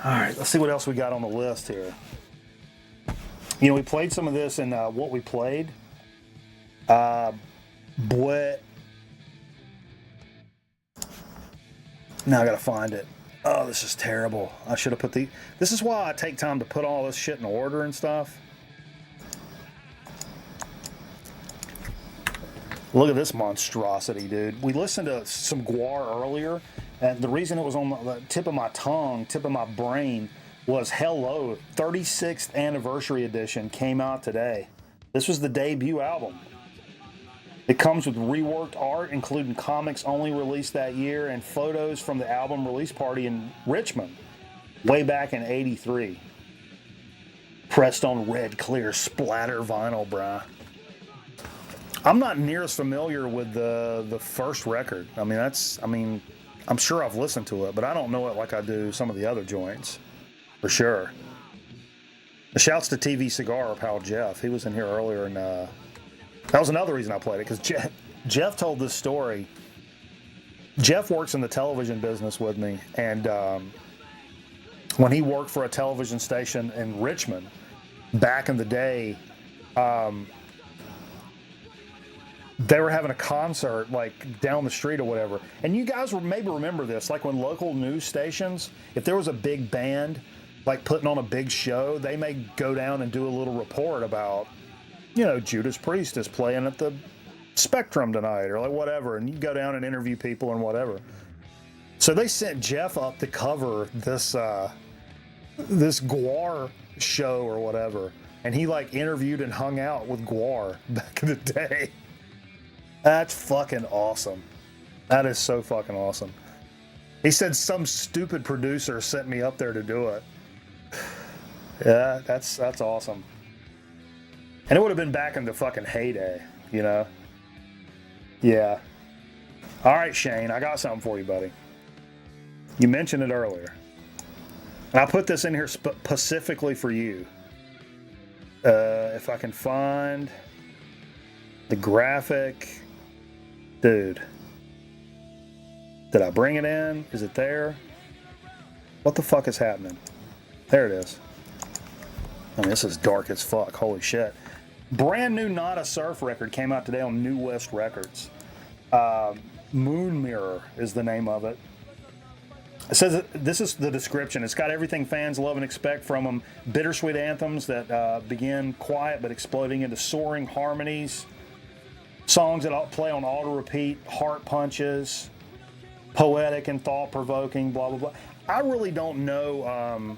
All right, let's see what else we got on the list here. We played some of this in what we played. But now I gotta find it. Oh, this is terrible. I should have put this is why I take time to put all this shit in order and stuff. Look at this monstrosity, dude. We listened to some Guar earlier, and the reason it was on the tip of my tongue, tip of my brain, was Hello, 36th Anniversary Edition came out today. This was the debut album. It comes with reworked art, including comics only released that year, and photos from the album release party in Richmond, way back in '83. Pressed on red, clear, splatter vinyl, bruh. I'm not near as familiar with the first record. I'm sure I've listened to it, but I don't know it like I do some of the other joints. For sure. The shouts to TV Cigar, our pal Jeff. He was in here earlier, and that was another reason I played it, because Jeff told this story. Jeff works in the television business with me, and when he worked for a television station in Richmond back in the day, they were having a concert like down the street or whatever. And you guys maybe remember this, like when local news stations, if there was a big band like putting on a big show, they may go down and do a little report about, Judas Priest is playing at the Spectrum tonight or like whatever, and you go down and interview people and whatever. So they sent Jeff up to cover this Guar show or whatever, and he like interviewed and hung out with Guar back in the day. That's fucking awesome. That is so fucking awesome. He said some stupid producer sent me up there to do it. Yeah, that's awesome. And it would have been back in the fucking heyday, Yeah. All right, Shane, I got something for you, buddy. You mentioned it earlier. And I put this in here specifically for you. If I can find the graphic. Dude. Did I bring it in? Is it there? What the fuck is happening? There it is. I mean, this is dark as fuck. Holy shit. Brand new Not a Surf record came out today on New West Records. Moon Mirror is the name of it. It says, this is the description. It's got everything fans love and expect from them. Bittersweet anthems that begin quiet but exploding into soaring harmonies. Songs that play on auto-repeat, heart punches, poetic and thought-provoking, blah, blah, blah. I really don't know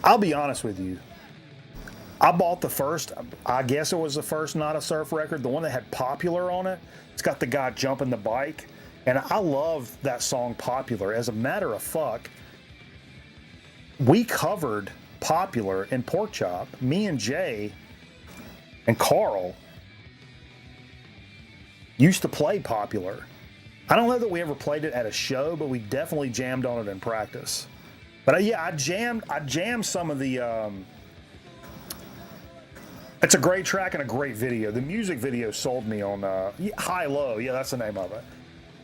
I'll be honest with you. I bought the first, I guess it was the first Not a Surf record, the one that had Popular on it. It's got the guy jumping the bike. And I love that song Popular. As a matter of fact, we covered Popular in Pork Chop. Me and Jay and Carl used to play Popular. I don't know that we ever played it at a show, but we definitely jammed on it in practice. But yeah, I jammed some of the... It's a great track and a great video. The music video sold me on High Low. Yeah, that's the name of it.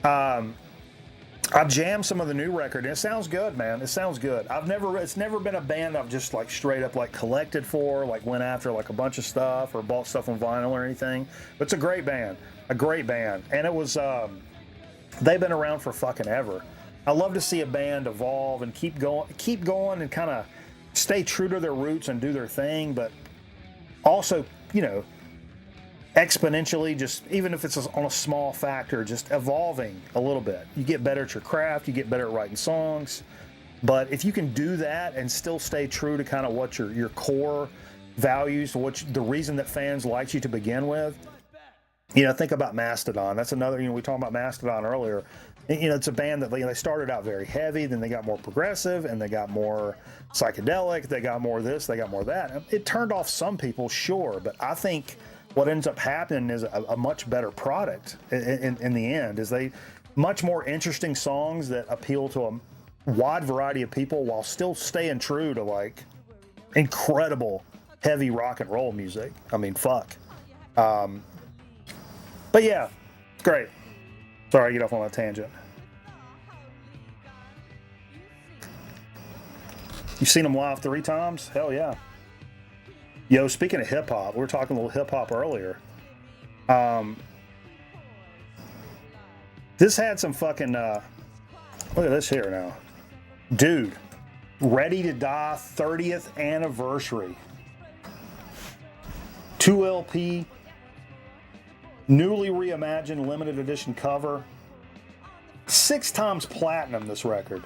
I jammed some of the new record, and it sounds good, man. It sounds good. It's never been a band I've just like straight up like collected for, like went after like a bunch of stuff or bought stuff on vinyl or anything. But it's a great band, and it was. They've been around for fucking ever. I love to see a band evolve and keep going, and kind of stay true to their roots and do their thing, but also, you know, exponentially, just even if it's on a small factor, just evolving a little bit. You get better at your craft, you get better at writing songs. But if you can do that and still stay true to kind of what your core values, the reason that fans liked you to begin with, you know, think about Mastodon. That's another, you know, we talked about Mastodon earlier. You know, it's a band that, you know, they started out very heavy, then they got more progressive, and they got more psychedelic, they got more this, they got more that. It turned off some people, sure, but I think what ends up happening is a much better product in the end, is they much more interesting songs that appeal to a wide variety of people while still staying true to like incredible heavy rock and roll music. I mean, fuck. But yeah, it's great. Sorry, I get off on a tangent. You've seen them live 3 times? Hell yeah. Yo, speaking of hip hop, we were talking a little hip hop earlier. This had some fucking, look at this here now. Dude, Ready to Die 30th anniversary. 2 LP, newly reimagined limited edition cover. 6 times platinum, this record.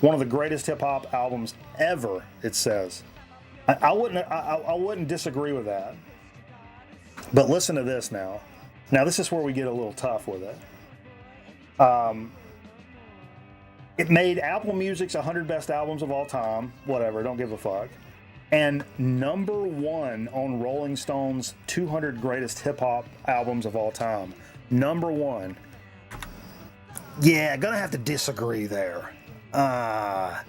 One of the greatest hip hop albums ever, it says. I wouldn't disagree with that. But listen to this now. Now this is where we get a little tough with it. It made Apple Music's 100 best albums of all time. Whatever, don't give a fuck. And #1 on Rolling Stone's 200 greatest hip hop albums of all time. #1. Yeah, gonna have to disagree there. I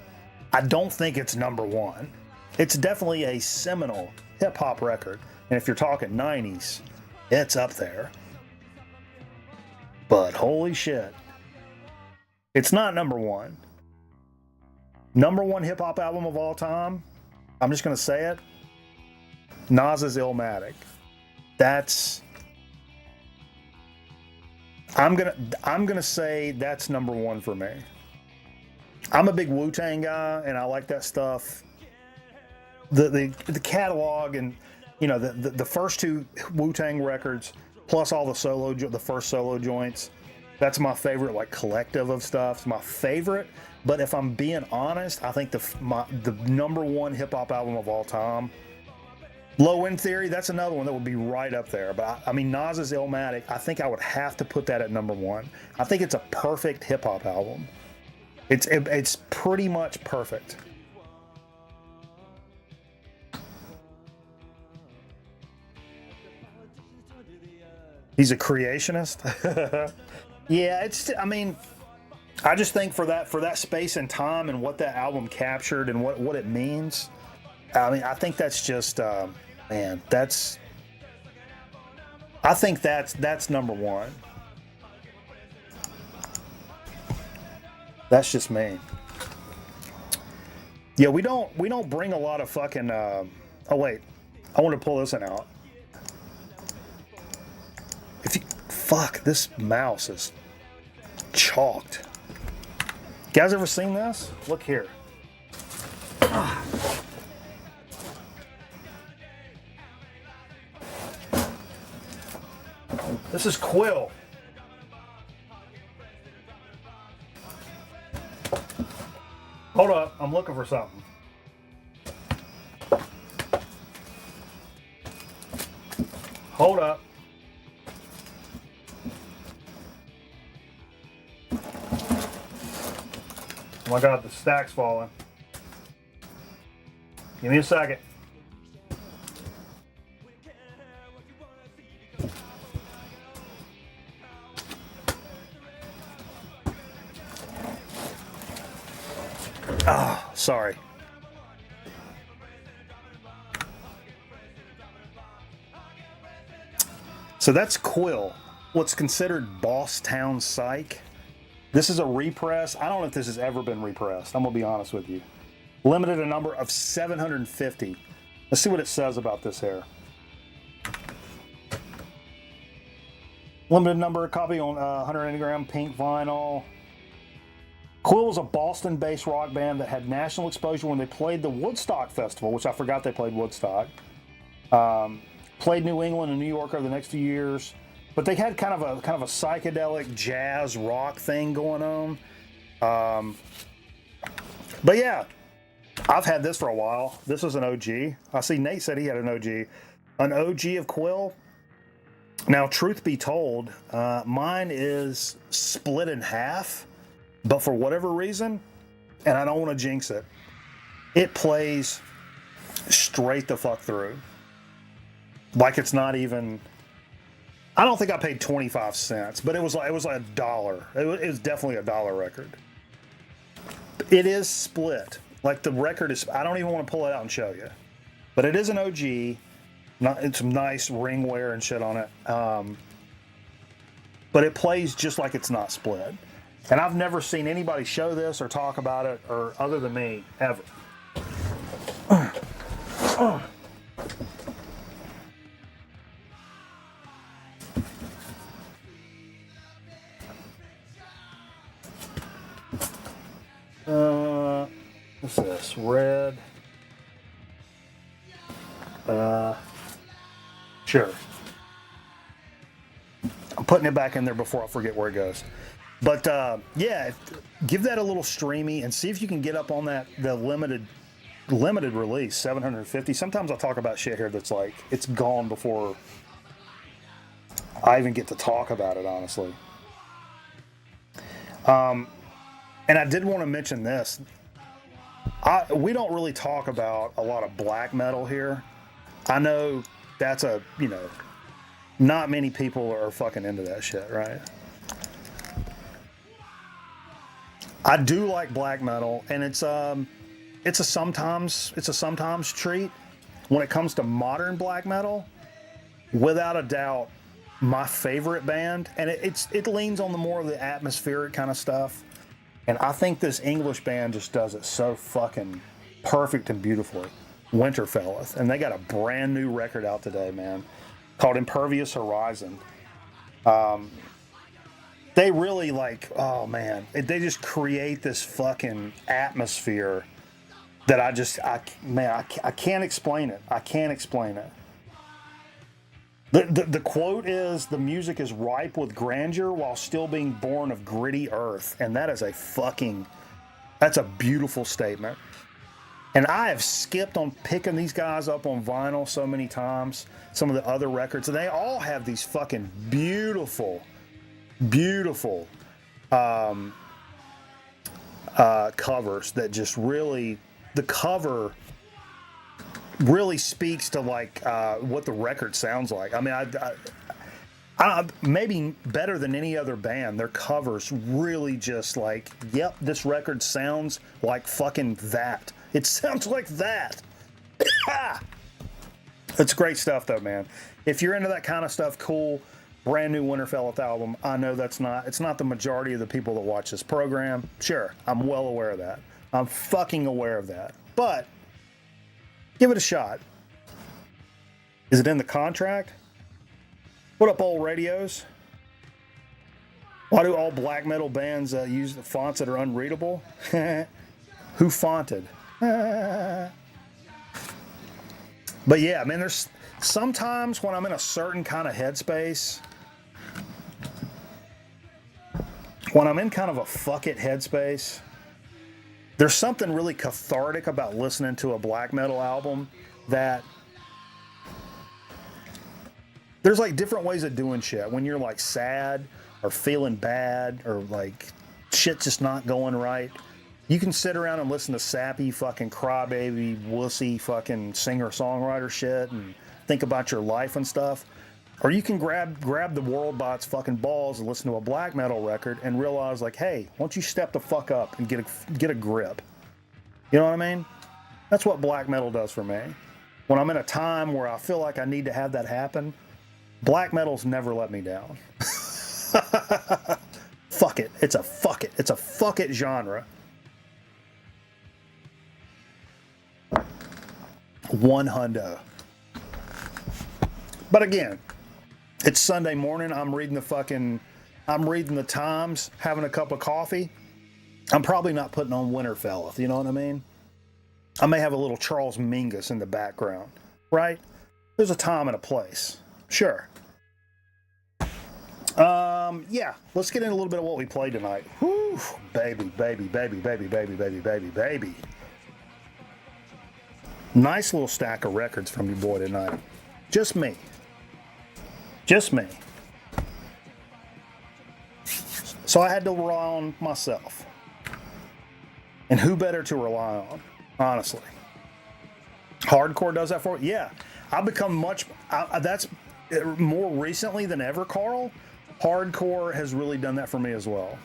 don't think it's #1. It's definitely a seminal hip hop record. And if you're talking 90s, it's up there. But holy shit. It's not #1. #1 hip hop album of all time. I'm just going to say it. Nas's Illmatic. That's... I'm gonna say that's #1 for me. I'm a big Wu-Tang guy, and I like that stuff. The catalog, and you know the first 2 Wu-Tang records, plus all the first solo joints. That's my favorite, like, collective of stuff. It's my favorite. But if I'm being honest, I think the #1 hip hop album of all time, Low End Theory, that's another one that would be right up there. But I mean, Nas's Illmatic, I think I would have to put that at #1. I think it's a perfect hip hop album. It's pretty much perfect. He's a creationist. Yeah, I mean, I just think for that space and time and what that album captured and what it means. I mean, I think that's just man. I think that's #1. That's just me. Yeah, we don't bring a lot of fucking. Oh wait, I want to pull this one out. Fuck, this mouse is chalked. You guys ever seen this? Look here. This is Quill. Hold up, I'm looking for something. Hold up. Oh my God, the stack's falling. Give me a second. Oh, sorry. So that's Quill, what's considered Boss Town Psych. This is a repress. I don't know if this has ever been repressed. I'm going to be honest with you. Limited a number of 750. Let's see what it says about this here. Limited number of copy on 180 gram pink vinyl. Quill was a Boston-based rock band that had national exposure when they played the Woodstock Festival, which I forgot they played Woodstock. Played New England and New York over the next few years, but they had kind of a psychedelic jazz rock thing going on. But yeah, I've had this for a while. This is an OG. I see Nate said he had an OG. An OG of Quill. Now, truth be told, mine is split in half, but for whatever reason, and I don't want to jinx it, it plays straight the fuck through. Like it's not even. I don't think I paid 25 cents, but it was like $1. It was definitely a dollar record. It is split. Like the record is. I don't even want to pull it out and show you, but it is an OG. It's some nice ring wear and shit on it. But it plays just like it's not split. And I've never seen anybody show this or talk about it, or other than me, ever. What's this? Red. Sure. I'm putting it back in there before I forget where it goes. But yeah, give that a little streamy and see if you can get up on that the limited release, 750. Sometimes I'll talk about shit here that's like it's gone before I even get to talk about it, honestly. And I did want to mention this. We don't really talk about a lot of black metal here. I know that's not many people are fucking into that shit, right? I do like black metal, and it's a sometimes treat. When it comes to modern black metal, without a doubt, my favorite band, and it leans on the more of the atmospheric kind of stuff. And I think this English band just does it so fucking perfect and beautifully. Winterfelleth, and they got a brand new record out today, man, called Impervious Horizon. They really oh man, they just create this fucking atmosphere that I can't explain it. I can't explain it. The quote is, "The music is ripe with grandeur while still being born of gritty earth," and that is that's a beautiful statement. And I have skipped on picking these guys up on vinyl so many times, some of the other records, and they all have these fucking beautiful covers that just really, the cover really speaks to what the record sounds like. I mean, I maybe better than any other band, their covers really just yep, this record sounds like fucking that. It sounds like that. It's great stuff, though, man. If you're into that kind of stuff, cool. Brand new Winterfelleth album. I know it's not the majority of the people that watch this program. Sure, I'm well aware of that. I'm fucking aware of that. But give it a shot. Is it in the contract? What up, old radios? Why do all black metal bands use the fonts that are unreadable? Who fonted? But yeah, man, there's sometimes when I'm in a certain kind of headspace, when I'm in kind of a fuck it headspace, there's something really cathartic about listening to a black metal album that There's like different ways of doing shit. When you're like sad or feeling bad or like shit's just not going right, you can sit around and listen to sappy fucking crybaby wussy fucking singer-songwriter shit and think about your life and stuff. Or you can grab the world by its fucking balls and listen to a black metal record and realize like, hey, why don't you step the fuck up and get a grip? You know what I mean? That's what black metal does for me. When I'm in a time where I feel like I need to have that happen, black metal's never let me down. Fuck it. It's a fuck it. It's a fuck it genre. 100. But again, it's Sunday morning. I'm reading the Times, having a cup of coffee. I'm probably not putting on Winterfell, you know what I mean? I may have a little Charles Mingus in the background, right? There's a time and a place. Sure. Yeah, let's get into a little bit of what we played tonight. Whew, baby. Nice little stack of records from your boy tonight. Just me. So I had to rely on myself. And who better to rely on, honestly? Hardcore does that for you? Yeah. I've become that's more recently than ever, Carl. Hardcore has really done that for me as well.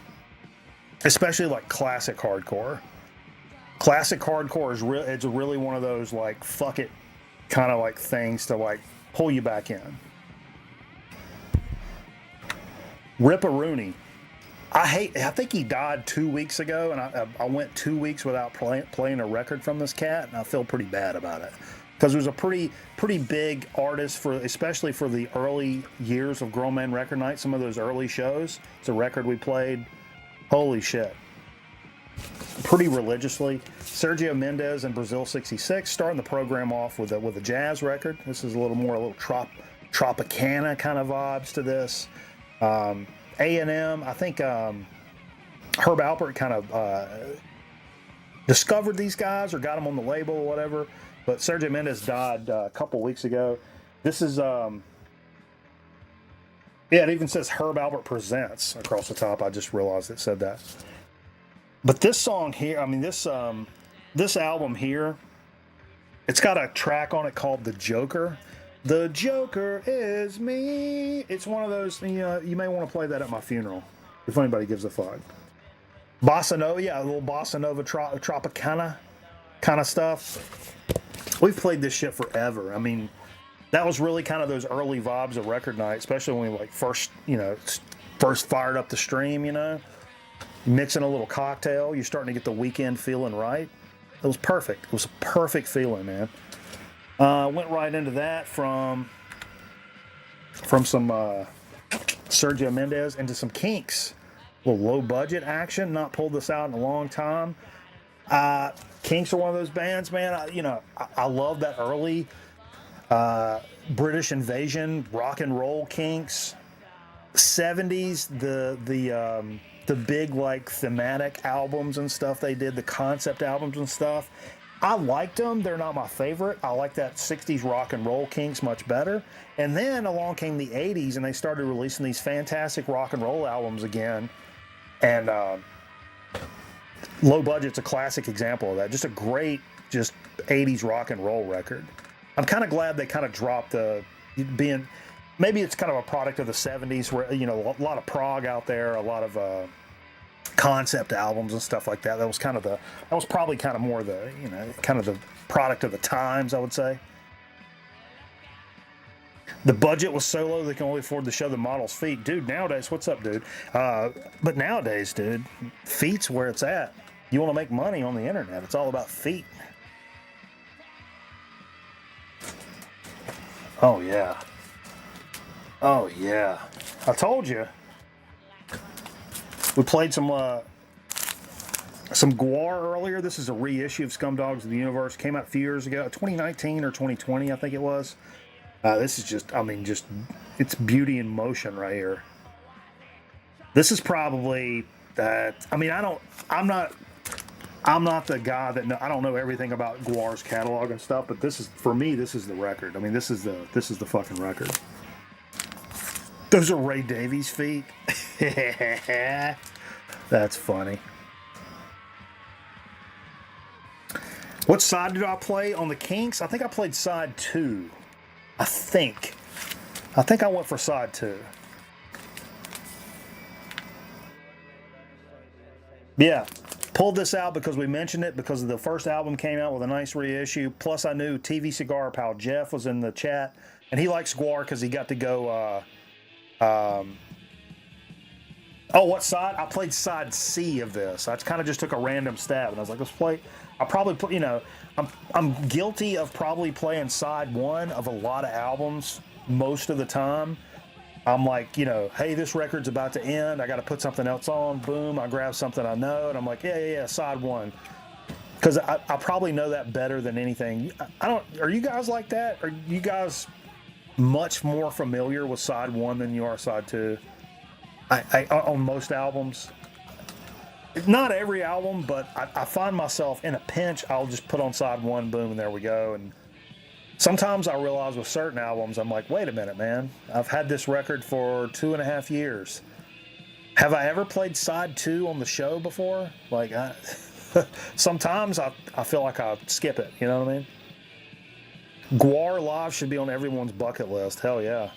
Especially like classic hardcore. Classic hardcore is it's really one of those like fuck it kind of like things to like pull you back in. Ripperoonie. I think he died 2 weeks ago, and I went 2 weeks without playing a record from this cat, and I feel pretty bad about it. Because it was a pretty big artist, especially for the early years of Grown Man Record Night, some of those early shows. It's a record we played. Holy shit. Pretty religiously. Sergio Mendes and Brazil 66, starting the program off with a jazz record. This is a little Tropicana kind of vibes to this. A&M, I think Herb Alpert kind of discovered these guys or got them on the label or whatever. But Sergio Mendes died a couple weeks ago. This is, it even says Herb Alpert Presents across the top. I just realized it said that. But this song here, I mean, this album here, it's got a track on it called The Joker. The Joker is me. It's one of those, you may want to play that at my funeral, if anybody gives a fuck. Bossa Nova, a little Bossa Nova Tropicana kind of stuff. We've played this shit forever. I mean, that was really kind of those early vibes of Record Night, especially when we like first fired up the stream, mixing a little cocktail. You're starting to get the weekend feeling right. It was perfect. It was a perfect feeling, man. Went right into that from some Sergio Mendes into some Kinks. A little low budget action. Not pulled this out in a long time. Kinks are one of those bands, man. I love that early British invasion rock and roll Kinks. 70s, the big like thematic albums and stuff they did, the concept albums and stuff. I liked them. They're not my favorite. I like that 60s rock and roll Kinks much better. And then along came the 80s, and they started releasing these fantastic rock and roll albums again. And Low Budget's a classic example of that. Just a great, 80s rock and roll record. I'm kind of glad they kind of dropped maybe it's kind of a product of the 70s where, a lot of prog out there, a lot of concept albums and stuff like that. That was probably kind of more the product of the times, I would say. The budget was so low they can only afford to show the model's feet. Dude, nowadays, what's up, dude? But nowadays, dude, feet's where it's at. You want to make money on the internet. It's all about feet. Oh, yeah. Oh, yeah. I told you. We played some Gwar earlier. This is a reissue of Scumdogs of the Universe. Came out a few years ago, 2019 or 2020, I think it was. This is it's beauty in motion right here. This is probably I'm not the guy that I don't know everything about Gwar's catalog and stuff, but this is the record. I mean, this is the fucking record. Those are Ray Davies' feet. That's funny. What side did I play on the Kinks? I think I played side 2. I think I went for side 2. Yeah, pulled this out because we mentioned it, because the first album came out with a nice reissue. Plus, I knew TV Cigar pal Jeff was in the chat, and he likes Guar because he got to go. Oh, what side? I played side C of this. I kind of just took a random stab, and I was like, let's play. I probably put, I'm guilty of probably playing side 1 of a lot of albums most of the time. I'm like, hey, this record's about to end. I got to put something else on. Boom, I grab something I know, and I'm like, yeah, side 1. Because I probably know that better than anything. Are you guys like that? Are you guys much more familiar with side 1 than you are side 2? I on most albums. Not every album, but I find myself in a pinch, I'll just put on side 1, boom, and there we go. And sometimes I realize with certain albums, I'm like, wait a minute, man. I've had this record for 2.5 years. Have I ever played side 2 on the show before? Like, sometimes I feel like I skip it. You know what I mean? Guar Live should be on everyone's bucket list. Hell yeah.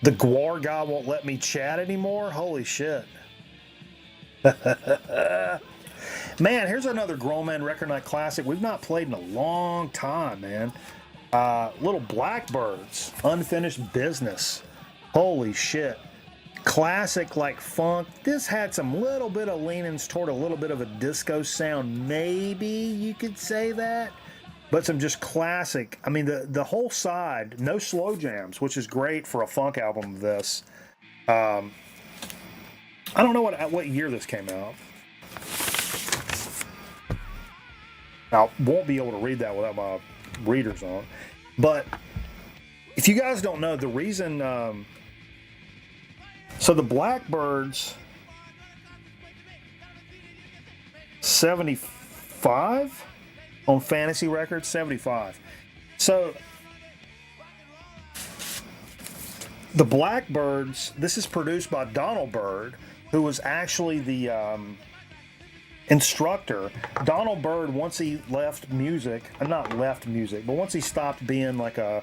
The Guar guy won't let me chat anymore? Holy shit. Man, here's another Grown Man Record Night classic we've not played in a long time, man. Little Blackbirds, Unfinished Business. Holy shit. Classic, like, funk. This had some little bit of leanings toward a little bit of a disco sound. Maybe you could say that. But some just classic. I mean, the whole side, no slow jams, which is great for a funk album of this. I don't know what year this came out. I won't be able to read that without my readers on. But if you guys don't know, the reason... so the Blackbirds... 75 on Fantasy Records, 75. So the Blackbirds, this is produced by Donald Byrd, who was actually the instructor. Donald Byrd, once he left music, not left music, but once he stopped being like a,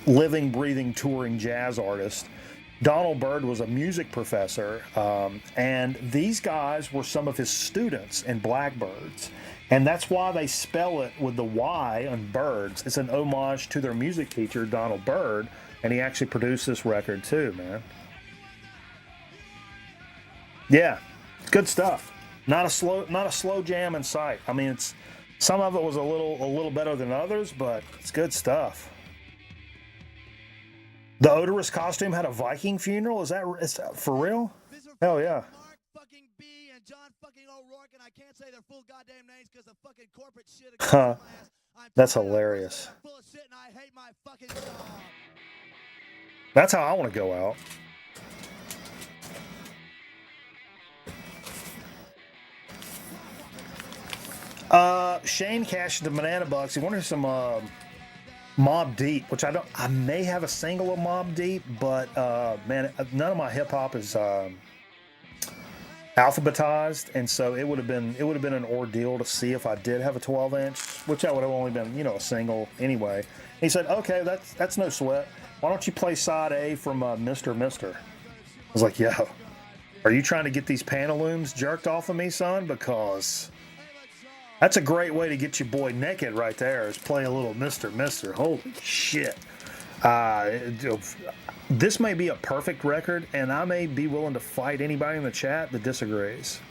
living, breathing, touring jazz artist, Donald Byrd was a music professor, and these guys were some of his students in Blackbirds. And that's why they spell it with the Y on Birds. It's an homage to their music teacher, Donald Byrd, and he actually produced this record too, man. Yeah, good stuff. Not a slow jam in sight. I mean, some of it was a little better than others, but it's good stuff. The Odorous costume had a Viking funeral? Is that for real? Hell yeah. Huh. That's hilarious. That's how I want to go out. Shane cashed the banana bucks. He wanted some Mobb Deep, which I may have a single of Mobb Deep, but man, none of my hip hop is alphabetized, and so it would have been an ordeal to see if I did have a 12-inch, which that would have only been a single anyway. He said, okay, that's no sweat. Why don't you play side A from Mr. Mister? I was like, yo, are you trying to get these pantaloons jerked off of me, son? Because that's a great way to get your boy naked right there, is play a little Mr. Mister. Holy shit. This may be a perfect record, and I may be willing to fight anybody in the chat that disagrees.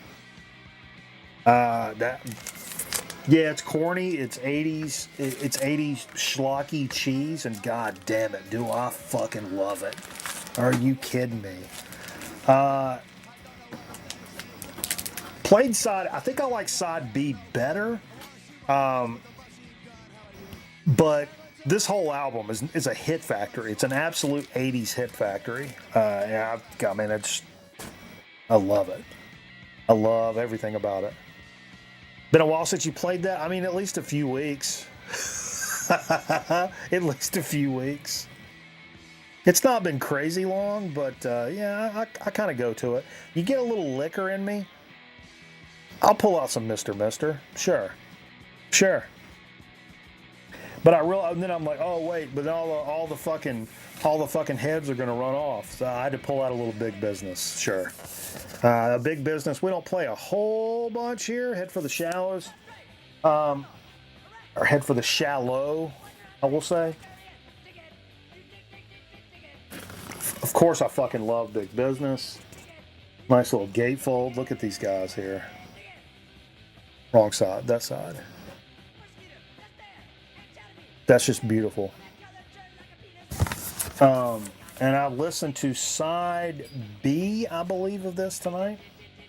It's corny, it's 80s, it's 80s schlocky cheese, and god damn it, do I fucking love it. Are you kidding me? Played side, I think I like side B better, but this whole album is a hit factory. It's an absolute 80s hit factory. I love it. I love everything about it. Been a while since you played that? I mean, at least a few weeks. At least a few weeks. It's not been crazy long, but yeah, I kind of go to it. You get a little liquor in me, I'll pull out some Mr. Mister. Sure. But and then I'm like, oh wait, but all the fucking heads are gonna run off. So I had to pull out a little big business. Sure. A big business. We don't play a whole bunch here. Head for the shallows. Or head for the shallow, I will say. Of course, I fucking love big business. Nice little gatefold. Look at these guys here. Wrong side, that side. That's just beautiful. And I listened to side B, I believe, of this tonight.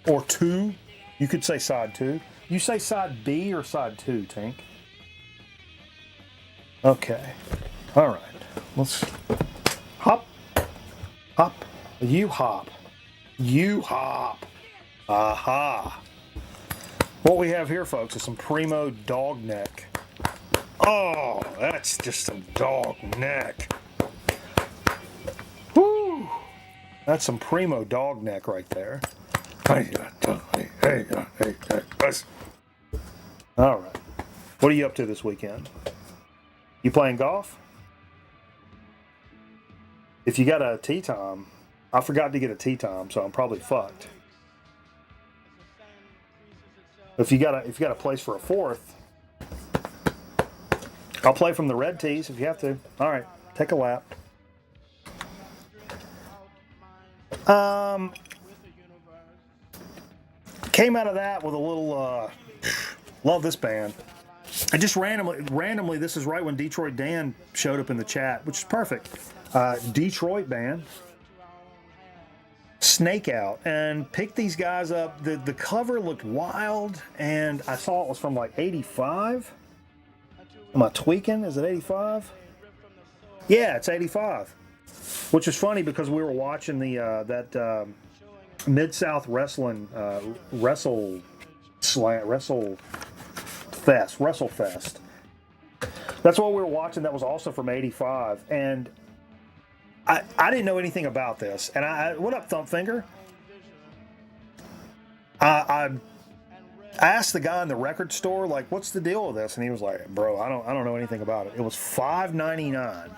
Or 2. You could say side 2. You say side B or side 2, Tink? Okay. All right. Let's hop. Hop. You hop. You hop. Aha. What we have here, folks, is some primo dog neck. Oh, that's just some dog neck. Woo! That's some primo dog neck right there. Hey. All right. What are you up to this weekend? You playing golf? If you got a tee time, I forgot to get a tee time, so I'm probably fucked. If you got a place for a 4th, I'll play from the red tees if you have to. All right, take a lap. Came out of that with a little love this band. I just randomly, this is right when Detroit Dan showed up in the chat, which is perfect. Detroit band, Snake Out, and picked these guys up. The cover looked wild, and I saw it was from like 85. Am I tweaking? Is it 85? Yeah, it's 85. Which is funny because we were watching that Mid-South Wrestling WrestleFest. That's what we were watching. That was also from 85, and I didn't know anything about this. And what up, Thumpfinger? I asked the guy in the record store, like, what's the deal with this? And he was like, bro, I don't know anything about it. It was $5.99,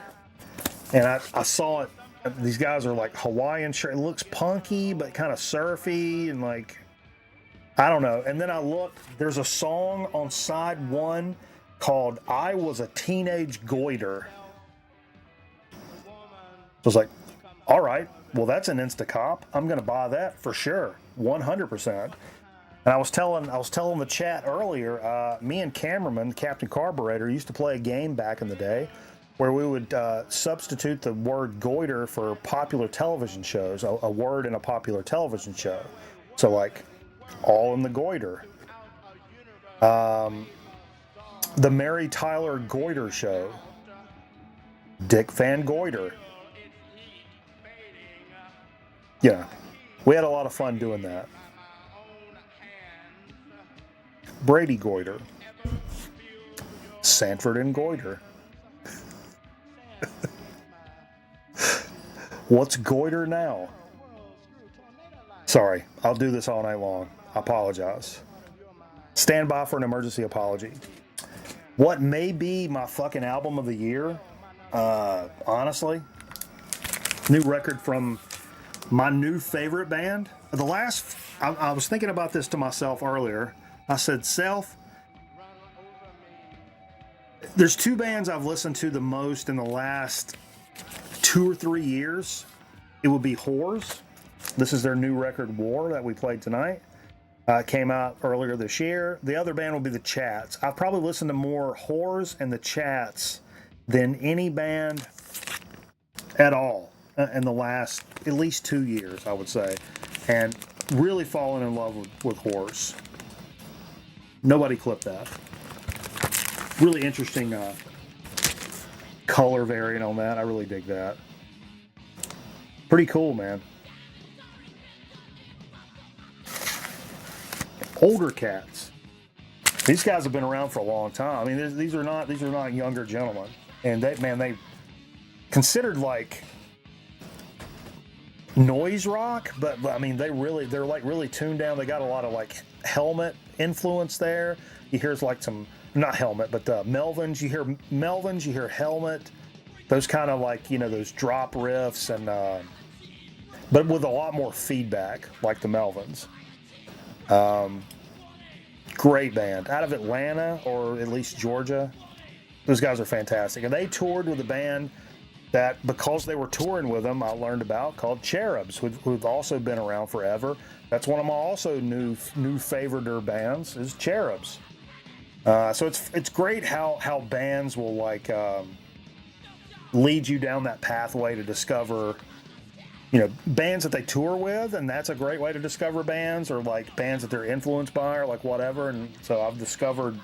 and I saw it. These guys are like Hawaiian shirt. It looks punky but kind of surfy and like, I don't know. And then I looked. There's a song on side 1 called "I Was a Teenage Goiter." I was like, all right, well that's an Instacop. I'm gonna buy that for sure, 100%. And I was telling the chat earlier, me and Cameraman, Captain Carburetor, used to play a game back in the day where we would substitute the word goiter for popular television shows, a word in a popular television show. So like, All in the Goiter. The Mary Tyler Goiter Show. Dick Van Goiter. Yeah, we had a lot of fun doing that. Brady Goiter. Sanford and Goiter. What's goiter now? Sorry, I'll do this all night long. I apologize. Stand by for an emergency apology. What may be my fucking album of the year, honestly, new record from my new favorite band. I was thinking about this to myself earlier. I said, self, there's 2 bands I've listened to the most in the last 2 or 3 years. It would be Whores. This is their new record, War, that we played tonight. It came out earlier this year. The other band will be the Chats. I've probably listened to more Whores and the Chats than any band at all in the last at least 2 years, I would say. And really fallen in love with Whores. Nobody clipped that. Really interesting color variant on that. I really dig that. Pretty cool, man. Older Cats. These guys have been around for a long time. I mean, these are not younger gentlemen, and they considered like noise rock, but I mean they're like really tuned down. They got a lot of like Helmet influence there. You hear like some, not Helmet, but Melvins. You hear Melvins, you hear Helmet. Those kind of like, you know, those drop riffs, and but with a lot more feedback, like the Melvins. Great band out of Atlanta, or at least Georgia. Those guys are fantastic, and they toured with a band that, because they were touring with them, I learned about, called Cherubs, who've also been around forever. That's one of my also new favoriter bands is Cherubs. So it's great how bands will like lead you down that pathway to discover, you know, bands that they tour with, and that's a great way to discover bands, or like bands that they're influenced by, or like whatever. And so I've discovered.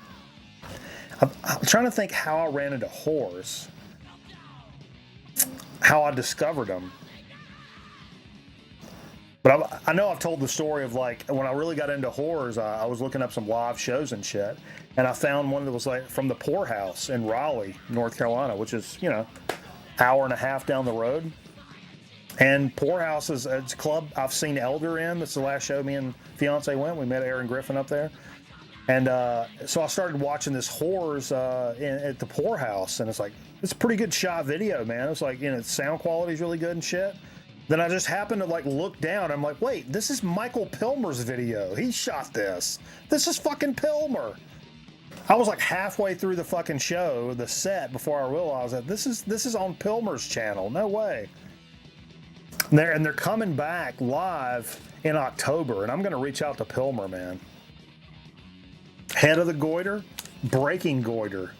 I'm trying to think how I ran into Horse, how I discovered them. But I know I've told the story of like when I really got into Horrors, I was looking up some live shows and shit, and I found one that was like from the Poorhouse in Raleigh, North Carolina, which is, you know, hour and a half down the road. And Poorhouse is a club I've seen Elder in. That's the last show me and fiance went. We met Aaron Griffin up there. And so I started watching this Horrors at the Poorhouse, and it's like, it's a pretty good shot video, man. It's like, you know, sound quality is really good and shit. Then I just happened to like look down. I'm like, wait, this is Michael Pilmer's video. He shot this. This is fucking Pilmer. I was like halfway through the fucking show, the set, before I realized that this is on Pilmer's channel. No way. And they're coming back live in October, and I'm going to reach out to Pilmer, man. Head of the Goiter, Breaking Goiter,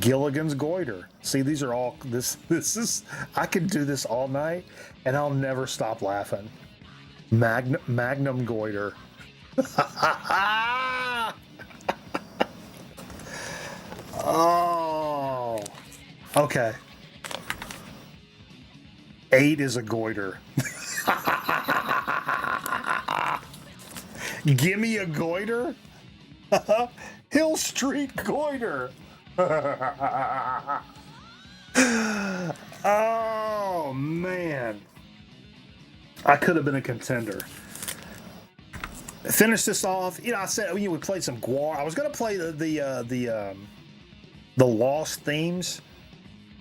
Gilligan's Goiter. See, these are all, this is, I could do this all night, and I'll never stop laughing. Magnum Goiter. Oh, okay. 8 is a goiter. Gimme a goiter? Hill Street Goiter. Oh, man. I could have been a contender. Finish this off. You know, I said we played some Guar. I was going to play the Lost Themes.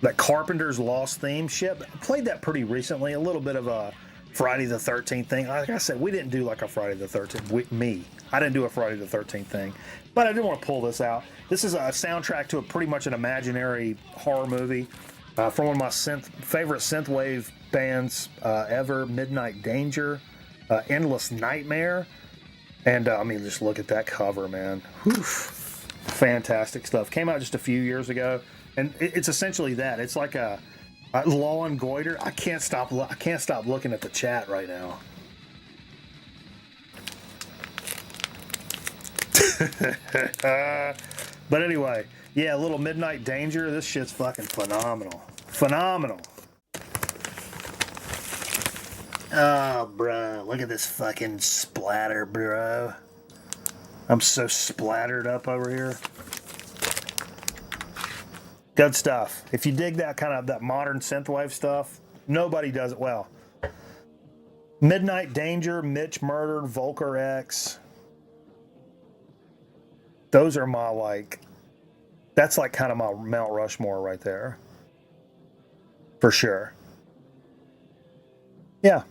That Carpenter's Lost Theme shit. I played that pretty recently. A little bit of a Friday the 13th thing. Like I said, we didn't do like a Friday the 13th. I didn't do a Friday the 13th thing. But I didn't want to pull this out. This is a soundtrack to a pretty much an imaginary horror movie from one of my favorite synthwave bands ever, Midnight Danger, Endless Nightmare. And I mean, just look at that cover, man. Whew. Fantastic stuff. Came out just a few years ago. And it's essentially that. It's like a lawn goiter. I can't stop looking at the chat right now. But anyway, yeah, a little Midnight Danger. This shit's fucking phenomenal. Phenomenal. Oh, bro. Look at this fucking splatter, bro. I'm so splattered up over here. Good stuff. If you dig that kind of that modern synthwave stuff, nobody does it well. Midnight Danger, Mitch Murdered, Volker X. Those are my like. That's like kind of my Mount Rushmore right there. For sure. Yeah.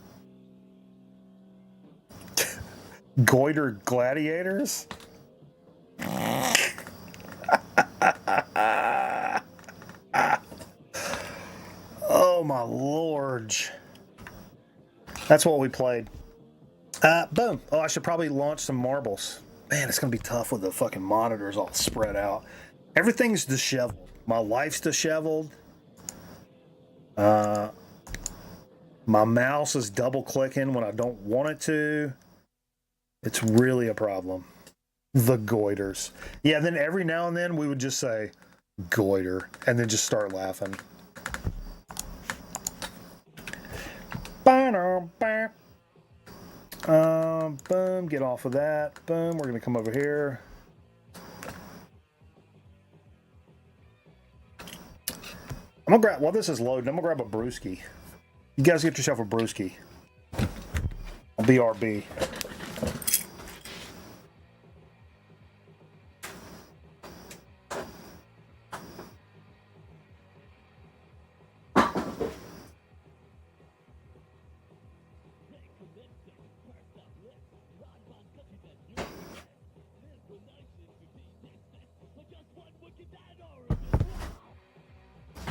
Goiter Gladiators. Oh my lord. That's what we played. Boom. Oh, I should probably launch some marbles. Man, it's gonna be tough with the fucking monitors all spread out. Everything's disheveled. My life's disheveled. My mouse is double clicking when I don't want it to. It's really a problem. The goiters. Yeah, then every now and then we would just say goiter and then just start laughing. Boom, get off of that. Boom, we're gonna come over here. I'm gonna grab, while this is loading, I'm gonna grab a brewski. You guys get yourself a brewski. A BRB.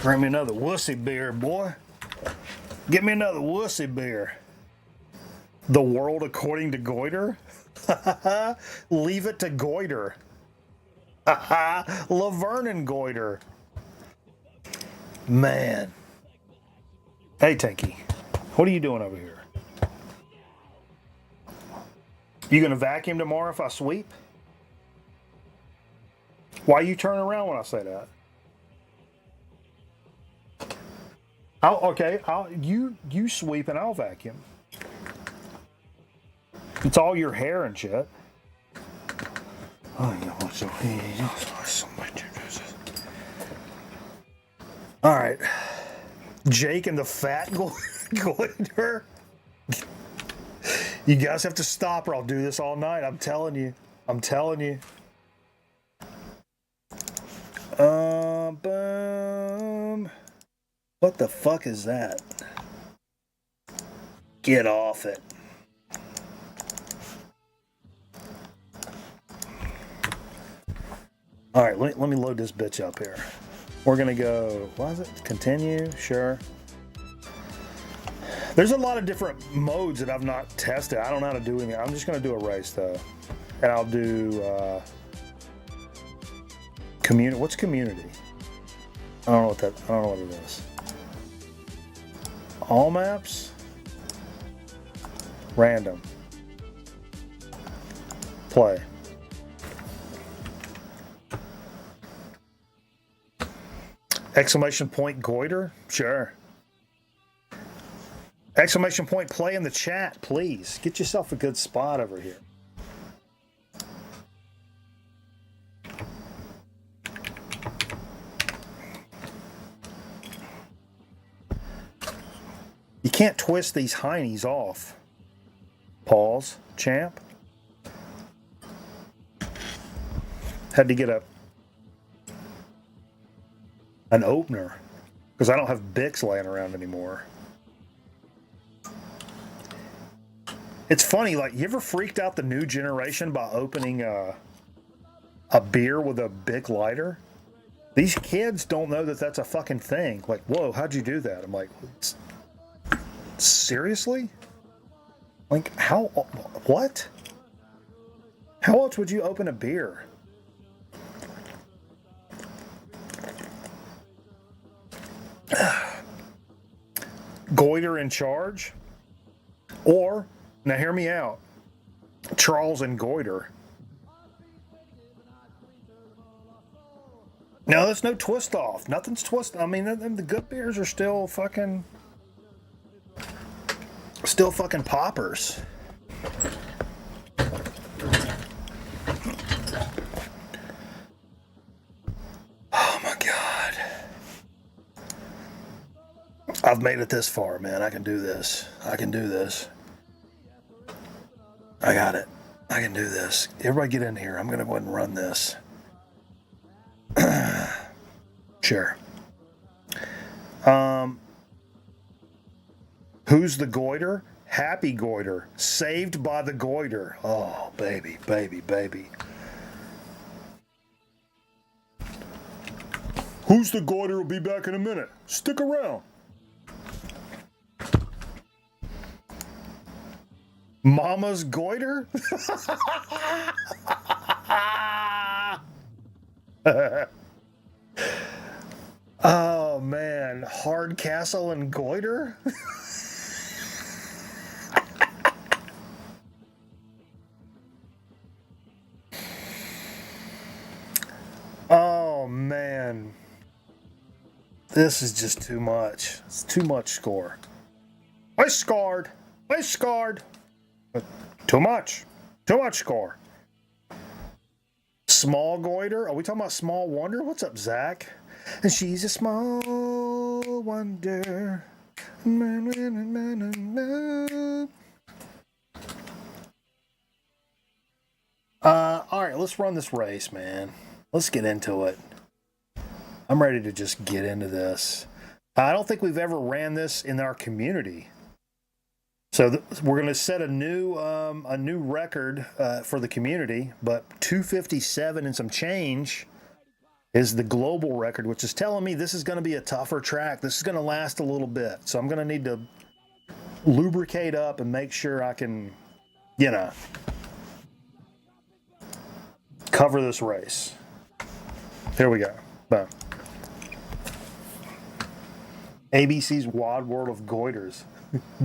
Bring me another wussy beer, boy. Get me another wussy beer. The world according to Goiter? Leave it to Goiter. Laverne and Goiter. Man. Hey, Tanky. What are you doing over here? You gonna vacuum tomorrow if I sweep? Why you turn around when I say that? You sweep and I'll vacuum. It's all your hair and shit. All right, Jake and the fat goiter. You guys have to stop or I'll do this all night. I'm telling you. I'm telling you. Boom. What the fuck is that? Get off it. All right, let me load this bitch up here. We're gonna go, what is it? Continue, sure. There's a lot of different modes that I've not tested. I don't know how to do anything. I'm just gonna do a race though. And I'll do, community. What's community? I don't know what it is. All maps? Random. Play. Exclamation point goiter? Sure. Exclamation point play in the chat, please. Get yourself a good spot over here. You can't twist these heinies off. Pause, champ. Had to get an opener because I don't have Bics laying around anymore. It's funny, like, you ever freaked out the new generation by opening a beer with a Bic lighter? These kids don't know that that's a fucking thing. Like, whoa, how'd you do that? I'm like, seriously? Like, how, what? How else would you open a beer? Goiter in charge? Or, now hear me out, Charles and Goiter. No, there's no twist off. Nothing's twist. I mean, the good beers are still fucking poppers. Oh my God. I've made it this far, man. I can do this. I can do this. I got it. I can do this. Everybody get in here. I'm going to go ahead and run this. Sure. Who's the goiter? Happy Goiter. Saved by the goiter. Oh, baby, baby, baby. Who's the goiter will be back in a minute. Stick around. Mama's goiter? Oh man, Hardcastle and goiter? Oh man. This is just too much. It's too much score. I scored. Too much. Too much score. Small goiter? Are we talking about Small Wonder? What's up, Zach? And she's a small wonder. All right, let's run this race, man. Let's get into it. I'm ready to just get into this. I don't think we've ever ran this in our community. So we're going to set a new record for the community, but 257 and some change is the global record, which is telling me this is going to be a tougher track. This is going to last a little bit. So I'm going to need to lubricate up and make sure I can, cover this race. Here we go. Boom. ABC's Wide World of Goiters.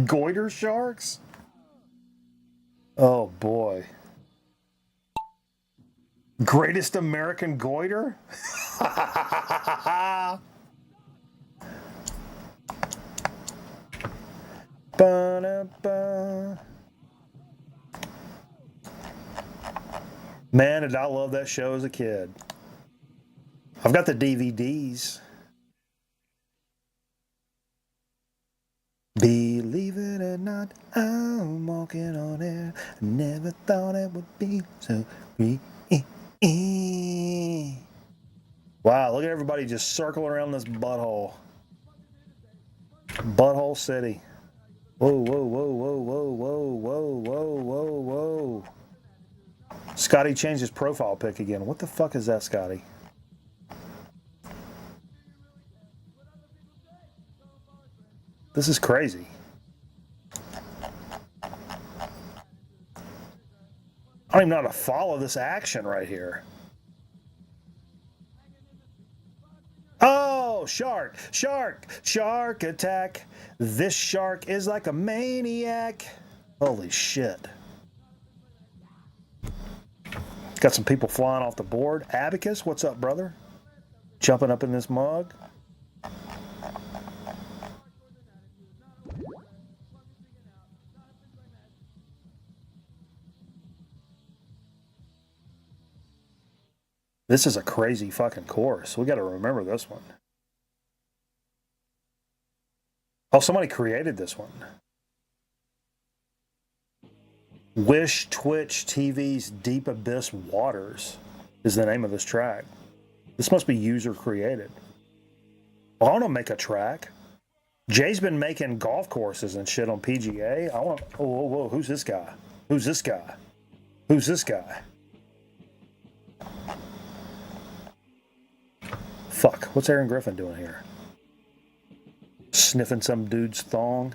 Goiter sharks? Oh boy. Greatest American goiter? Ba-da-ba. Man, did I love that show as a kid. I've got the DVDs. Believe it or not, I'm walking on air. I never thought it would be so free. Wow, look at everybody just circling around this butthole. Butthole City. Whoa, whoa, whoa, whoa, whoa, whoa, whoa, whoa, whoa, whoa. Scotty changed his profile pic again. What the fuck is that, Scotty? This is crazy. I don't even know how to follow this action right here. Oh, shark, shark, shark attack. This shark is like a maniac. Holy shit. Got some people flying off the board. Abacus, what's up, brother? Jumping up in this mug. This is a crazy fucking course. We got to remember this one. Oh, somebody created this one. Wish Twitch TV's Deep Abyss Waters is the name of this track. This must be user created. Well, I want to make a track. Jay's been making golf courses and shit on PGA. I want. Oh, whoa, whoa. Who's this guy? Who's this guy? Who's this guy? Fuck. What's Aaron Griffin doing here? Sniffing some dude's thong.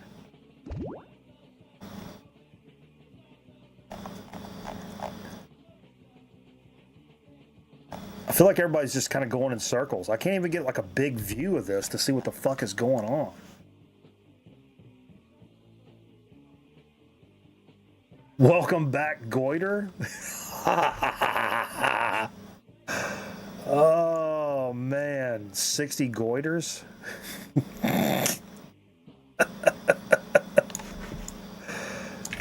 I feel like everybody's just kind of going in circles. I can't even get like a big view of this to see what the fuck is going on. Welcome back, Goiter. Oh man, 60 goiters.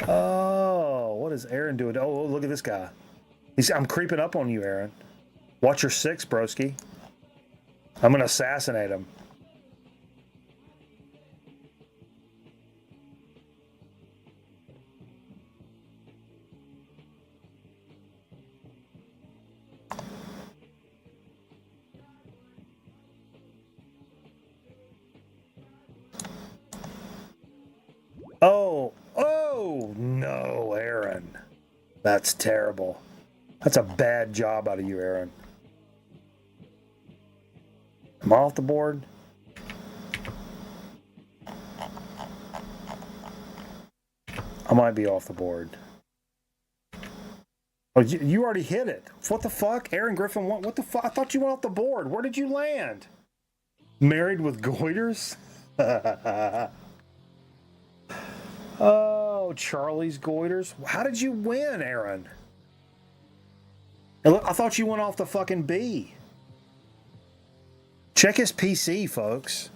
Oh, what is Aaron doing? Oh, look at this guy. I'm creeping up on you, Aaron. Watch your six, broski. I'm gonna assassinate him. Oh, no, Aaron. That's terrible. That's a bad job out of you, Aaron. Am I off the board? I might be off the board. Oh, you already hit it. What the fuck? Aaron Griffin, what the fuck? I thought you went off the board. Where did you land? Married with goiters? Oh, Charlie's goiters. How did you win, Aaron? I thought you went off the fucking B. Check his PC, folks.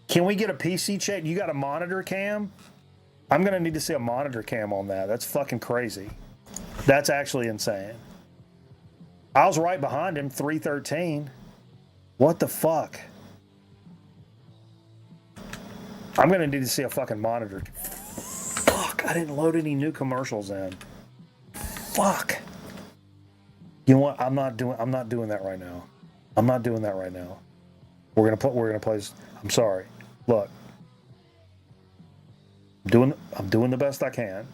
Can we get a PC check? You got a monitor cam? I'm going to need to see a monitor cam on that. That's fucking crazy. That's actually insane. I was right behind him, 313. What the fuck? I'm gonna need to see a fucking monitor. Fuck, I didn't load any new commercials in. Fuck. You know what? I'm not doing that right now. I'm not doing that right now. We're gonna play. I'm sorry. Look. I'm doing the best I can.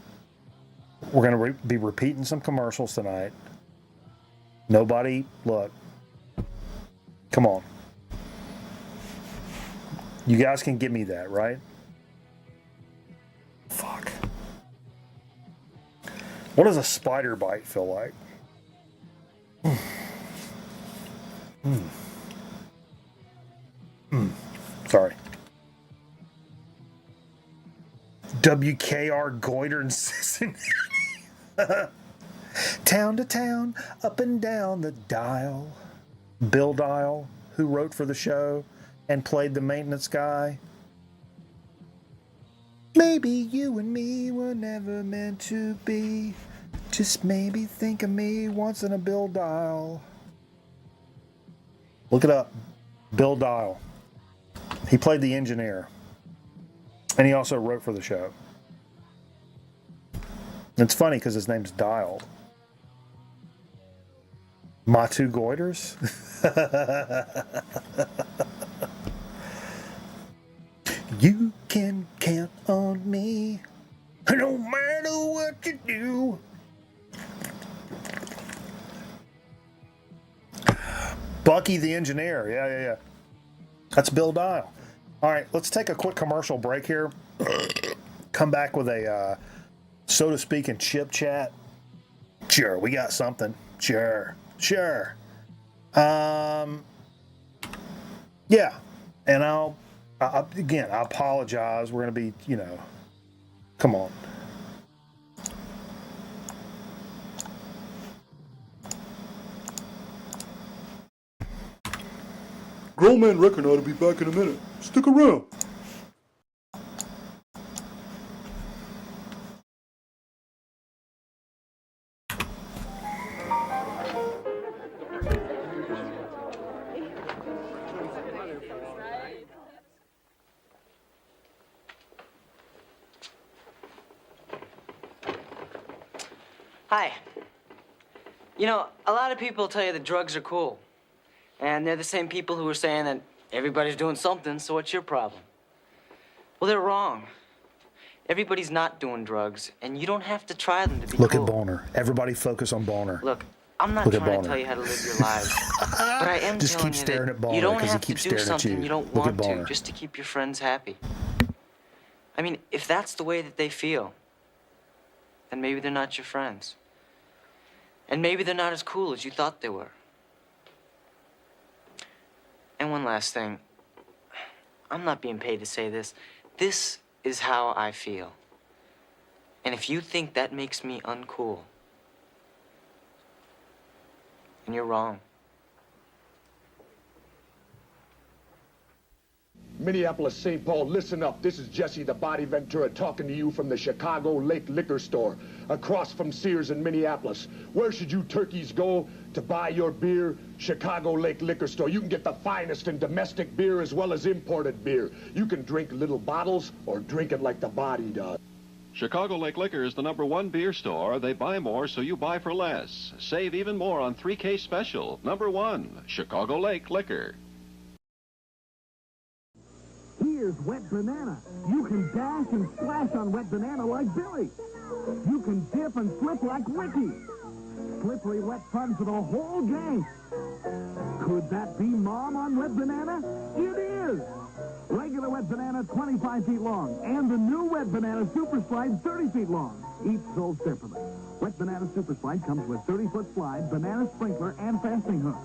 We're gonna be repeating some commercials tonight. Nobody, look. Come on. You guys can give me that, right? Fuck. What does a spider bite feel like? Sorry. WKR Goiter in Cincinnati. Town to town, up and down the dial. Bill Dial, who wrote for the show and played the maintenance guy. Maybe you and me were never meant to be. Just maybe think of me once in a Bill Dial. Look it up. Bill Dial. He played the engineer. And he also wrote for the show. It's funny because his name's Dial. My two goiters? You can count on me, no matter what you do. Bucky the engineer. Yeah. That's Bill Dial. All right, let's take a quick commercial break here. Come back with a, so to speak, and chip chat. Sure, we got something. Sure. Yeah, and I apologize. We're gonna be, come on. Grown Man Record ought to be back in a minute. Stick around. Hi. You know, a lot of people tell you that drugs are cool. And they're the same people who are saying that everybody's doing something, so what's your problem? Well, they're wrong. Everybody's not doing drugs, and you don't have to try them to be Look cool. at Boner. Everybody focus on Boner. Look, I'm not trying to tell you how to live your lives, but I am Just telling keep you staring that at Boner you don't 'cause he have to keeps do staring at something you. you don't Look at want to Boner. just to keep your friends happy. I mean, if that's the way that they feel, then maybe they're not your friends. And maybe they're not as cool as you thought they were. And one last thing. I'm not being paid to say this. This is how I feel. And if you think that makes me uncool, then you're wrong. Minneapolis, St. Paul, listen up. This is Jesse the Body Ventura talking to you from the Chicago Lake Liquor Store, across from Sears in Minneapolis. Where should you turkeys go to buy your beer? Chicago Lake Liquor Store. You can get the finest in domestic beer as well as imported beer. You can drink little bottles or drink it like the Body does. Chicago Lake Liquor is the #1 beer store. They buy more, so you buy for less. Save even more on 3K Special. #1, Chicago Lake Liquor. Here's Wet Banana. You can dash and splash on Wet Banana like Billy. You can dip and flip like Ricky. Slippery wet fun for the whole gang. Could that be Mom on Wet Banana? It is. Regular Wet Banana, 25 feet long. And the new Wet Banana Super Slide, 30 feet long. Each sold separately. Wet Banana Super Slide comes with 30-foot slide, banana sprinkler, and fastening hook.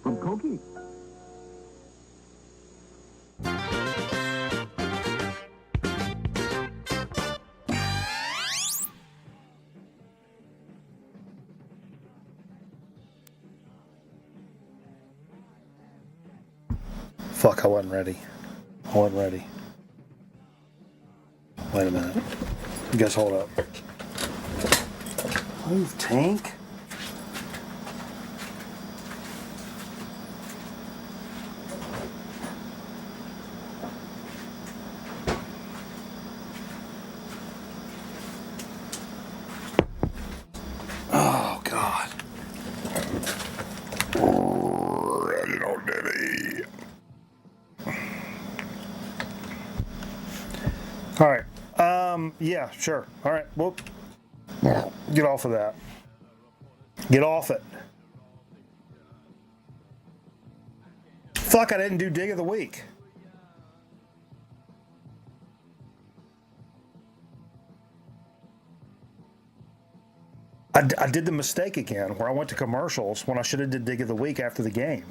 From Cokie. Fuck, I wasn't ready. Wait a minute. You guys hold up. Move, Tank. All right. Yeah, sure. All right. Well, get off of that. Get off it. Fuck, I didn't do dig of the week. I did the mistake again where I went to commercials when I should have did dig of the week after the game.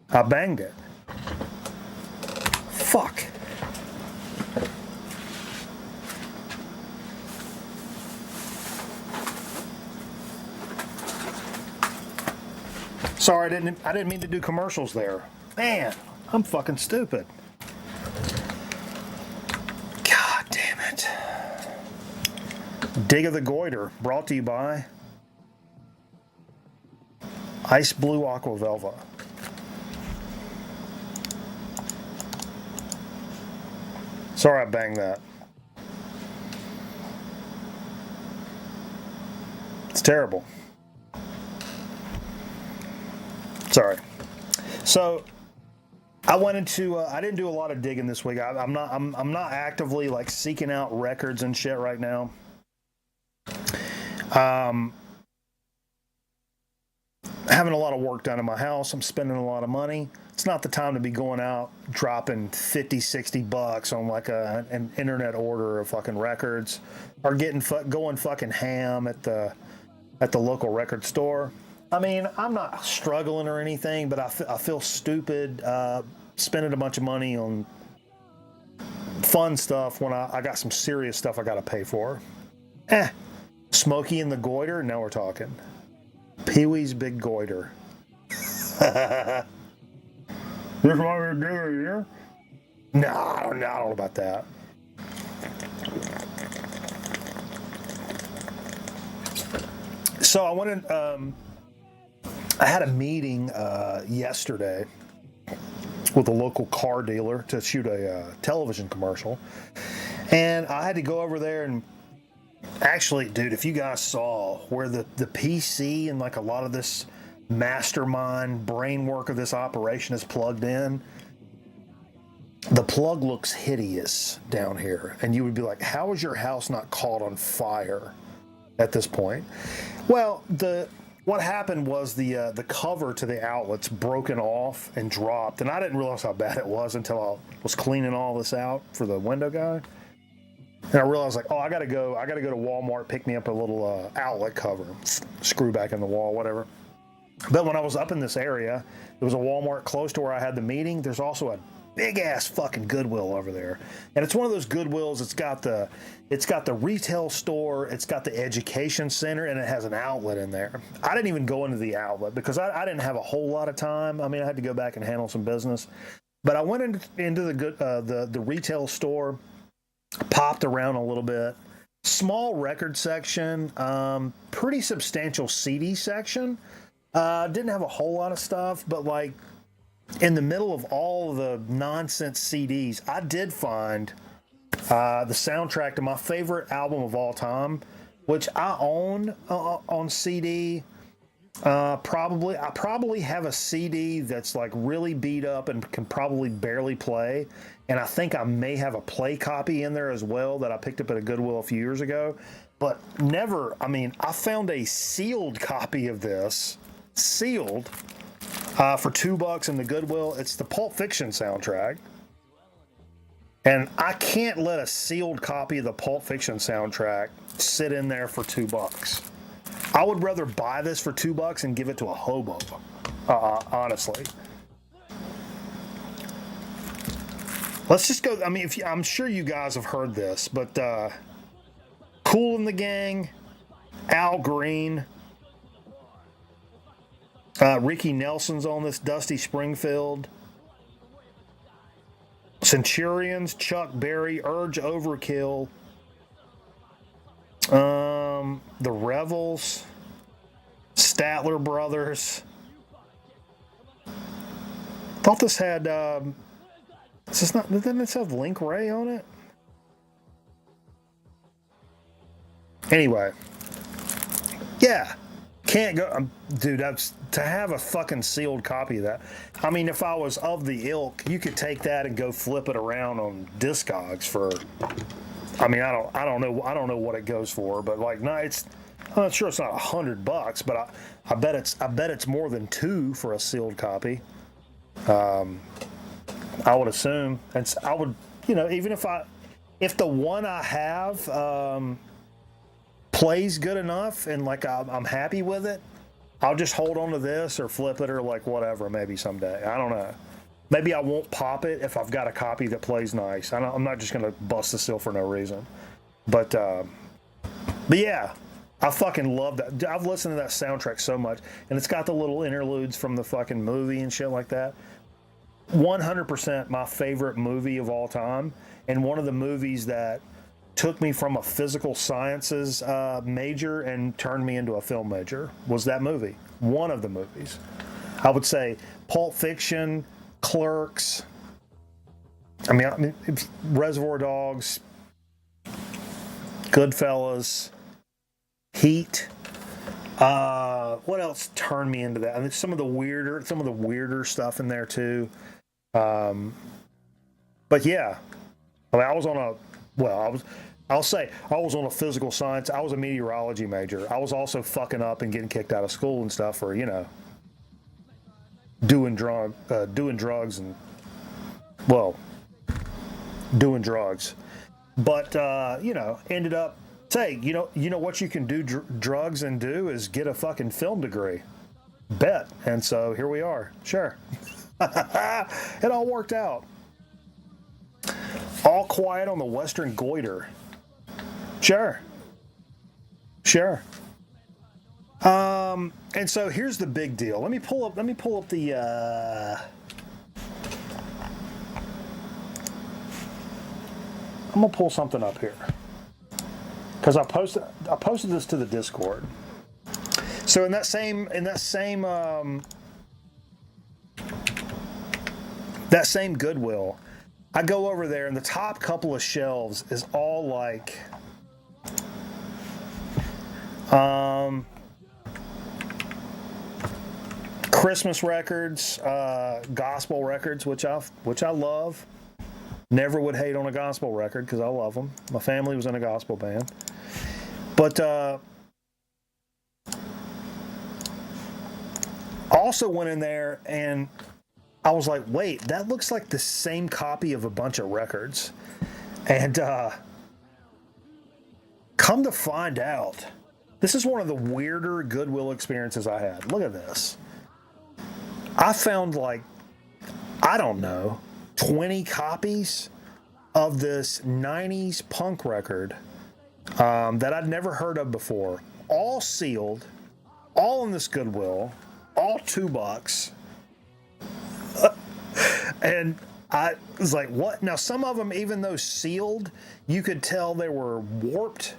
I banged it. Fuck. Sorry, I didn't mean to do commercials there. Man, I'm fucking stupid. God damn it. Dig of the Goiter, brought to you by Ice Blue Aqua Velva. Sorry I banged that. It's terrible. Sorry. So I went into. I didn't do a lot of digging this week. I'm not actively like seeking out records and shit right now. Having a lot of work done in my house. I'm spending a lot of money. It's not the time to be going out dropping $50-$60 on like an internet order of fucking records, or going fucking ham at the local record store. I mean, I'm not struggling or anything, but I feel stupid spending a bunch of money on fun stuff when I got some serious stuff I got to pay for. Smokey and the Goiter, now we're talking. Pee-wee's Big Goiter. This one we're doing here? No, I don't know about that. So I wanted. I had a meeting yesterday with a local car dealer to shoot a television commercial, and I had to go over there and actually, dude, if you guys saw where the PC and like a lot of this mastermind brain work of this operation is plugged in, the plug looks hideous down here, and you would be like, how is your house not caught on fire at this point? Well, what happened was the cover to the outlet's broken off and dropped, and I didn't realize how bad it was until I was cleaning all this out for the window guy. And I realized, like, oh, I gotta go to Walmart, pick me up a little outlet cover, screw back in the wall, whatever. But when I was up in this area, there was a Walmart close to where I had the meeting. There's also a big ass fucking Goodwill over there, and it's one of those Goodwills. It's got the retail store, it's got the education center, and it has an outlet in there. I didn't even go into the outlet because I didn't have a whole lot of time. I mean, I had to go back and handle some business, but I went into the retail store. Popped around a little bit. Small record section, pretty substantial CD section. Didn't have a whole lot of stuff, but like in the middle of all of the nonsense CDs, I did find the soundtrack to my favorite album of all time, which I own on CD. I probably have a CD that's like really beat up and can probably barely play, and I think I may have a play copy in there as well that I picked up at a Goodwill a few years ago, but never. I mean, I found a sealed copy of this, sealed, for $2 in the Goodwill. It's the Pulp Fiction soundtrack, and I can't let a sealed copy of the Pulp Fiction soundtrack sit in there for $2. I would rather buy this for $2 and give it to a hobo, honestly. Let's just go. I mean, I'm sure you guys have heard this, but Kool and the Gang, Al Green, Ricky Nelson's on this, Dusty Springfield, Centurions, Chuck Berry, Urge Overkill, the Revels, Statler Brothers. Thought this had, didn't this have Link Ray on it? Anyway, yeah, can't go, dude. That's to have a fucking sealed copy of that. I mean, if I was of the ilk, you could take that and go flip it around on Discogs for. I mean, I don't know what it goes for, but like, no, I'm not sure it's not $100, but I bet it's more than $2 for a sealed copy. I would assume, and I would, even if the one I have plays good enough and like I'm happy with it, I'll just hold on to this or flip it or like whatever, maybe someday. I don't know. Maybe I won't pop it if I've got a copy that plays nice. I'm not just gonna bust the seal for no reason. But yeah, I fucking love that. I've listened to that soundtrack so much, and it's got the little interludes from the fucking movie and shit like that. 100% my favorite movie of all time, and one of the movies that took me from a physical sciences major and turned me into a film major was that movie. One of the movies. I would say Pulp Fiction, Clerks, I mean Reservoir Dogs, Goodfellas, Heat. What else turned me into that? I mean, some of the weirder stuff in there too. But yeah, I mean, I was on a physical science. I was a meteorology major. I was also fucking up and getting kicked out of school and stuff for, doing drugs and, well, doing drugs. But, ended up, you know what you can do drugs and do is get a fucking film degree. Bet. And so here we are. Sure. It all worked out. All Quiet on the Western Goiter. Sure. And so here's the big deal. Let me pull up the I'm gonna pull something up here. Because I posted this to the Discord. So in that same Goodwill, I go over there and the top couple of shelves is all like Christmas records, gospel records, which I love. Never would hate on a gospel record because I love them. My family was in a gospel band. But also went in there and I was like, wait, that looks like the same copy of a bunch of records. And come to find out, this is one of the weirder Goodwill experiences I had. Look at this. I found like, I don't know, 20 copies of this 90s punk record that I'd never heard of before. All sealed, all in this Goodwill, all $2. And I was like, what? Now, some of them, even though sealed, you could tell they were warped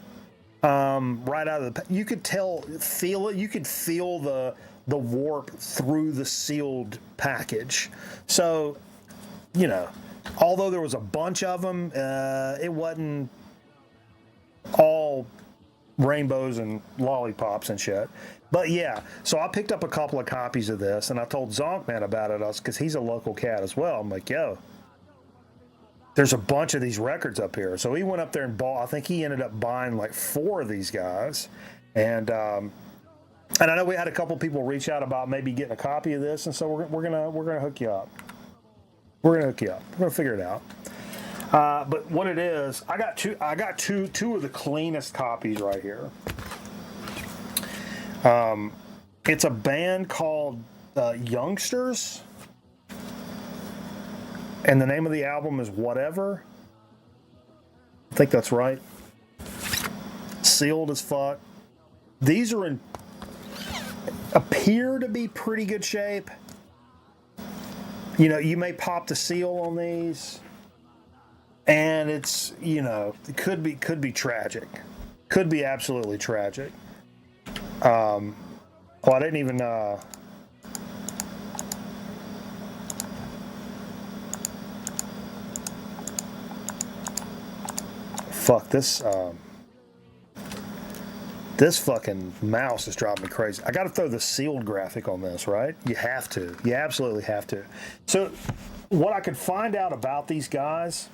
right out of the... You could feel it. You could feel the warp through the sealed package. So, although there was a bunch of them, it wasn't all rainbows and lollipops and shit. But yeah, so I picked up a couple of copies of this, and I told Zonkman about it because he's a local cat as well. I'm like, yo, there's a bunch of these records up here. So he went up there and bought. I think he ended up buying like 4 of these guys, and I know we had a couple people reach out about maybe getting a copy of this, and so we're gonna hook you up. We're gonna figure it out. But what it is, I got two of the cleanest copies right here. It's a band called Youngsters, and the name of the album is Whatever. I think that's right. Sealed as fuck. These appear to be pretty good shape. You may pop the seal on these, and it's, it could be tragic. Could be absolutely tragic. I didn't even, fuck this, This fucking mouse is driving me crazy. I got to throw the sealed graphic on this, right? You have to. You absolutely have to. So, what I could find out about these guys,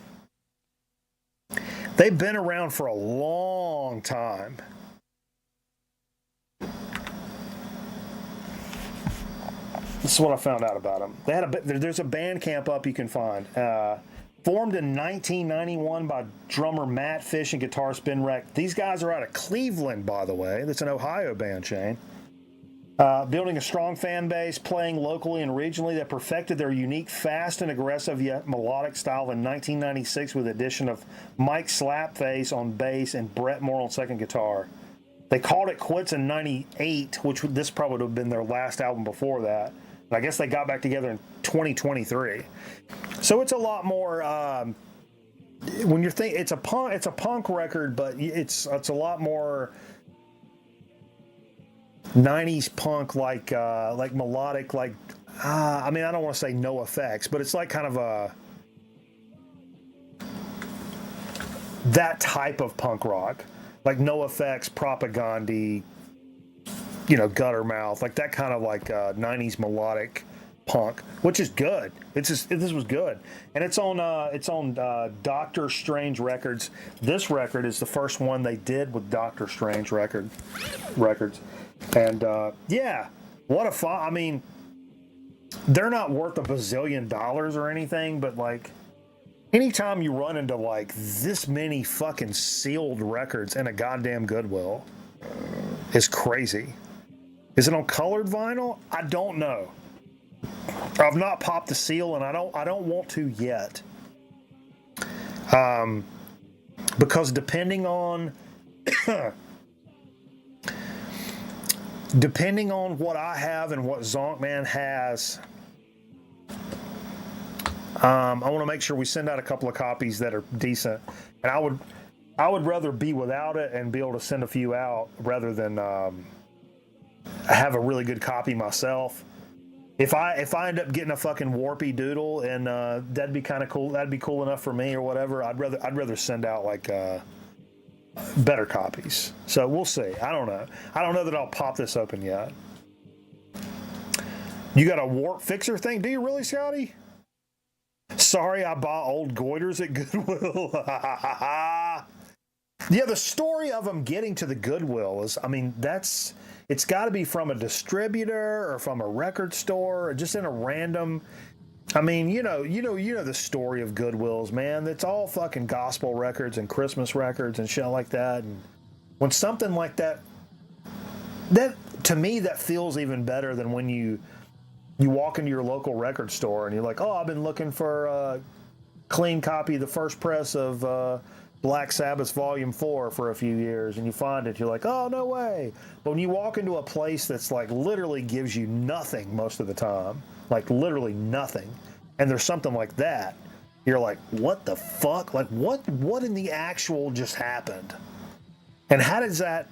they've been around for a long time. This is what I found out about them. They had there's a band camp up you can find. Formed in 1991 by drummer Matt Fish and guitarist Ben Reck. These guys are out of Cleveland, by the way. That's an Ohio band, Shane. Building a strong fan base, playing locally and regionally, that perfected their unique, fast and aggressive yet melodic style in 1996 with the addition of Mike Slapface on bass and Brett Moore on second guitar. They called it quits in 98, which this probably would have been their last album before that. I guess they got back together in 2023. So it's a lot more. When you're thinking, it's a punk record, but it's a lot more 90s punk, like melodic, like I mean, I don't want to say no effects, but it's like kind of that type of punk rock, like no effects, Propaganda, gutter mouth, like that kind of like 90s melodic punk, which is good. This was good, and it's on Doctor Strange Records. This record is the first one they did with Doctor Strange Records, and yeah, what a fun. I mean, they're not worth $1 bazillion or anything, but like, anytime you run into like this many fucking sealed records in a goddamn Goodwill is crazy. Is it on colored vinyl? I don't know. I've not popped the seal, and I don't want to yet. Because depending on what I have and what Zonkman has, I want to make sure we send out a couple of copies that are decent. And I would rather be without it and be able to send a few out rather than have a really good copy myself. If I end up getting a fucking warpy doodle, and that'd be kind of cool. That'd be cool enough for me or whatever. I'd rather send out like better copies. So we'll see. I don't know. I don't know that I'll pop this open yet. You got a warp fixer thing? Do you really, Scotty? Sorry, I bought old goiters at Goodwill. Yeah, the story of them getting to the Goodwill is, I mean, it's got to be from a distributor or from a record store or just in a random. I mean, you know the story of Goodwills, man. It's all fucking gospel records and Christmas records and shit like that. And when something like that to me, that feels even better than when you walk into your local record store and you're like, oh, I've been looking for a clean copy of the first press of Black Sabbath's Volume 4 for a few years, and you find it, you're like, oh, no way. But when you walk into a place that's like literally gives you nothing most of the time, like literally nothing, and there's something like that, you're like, what the fuck? Like, what in the actual just happened? And how does that,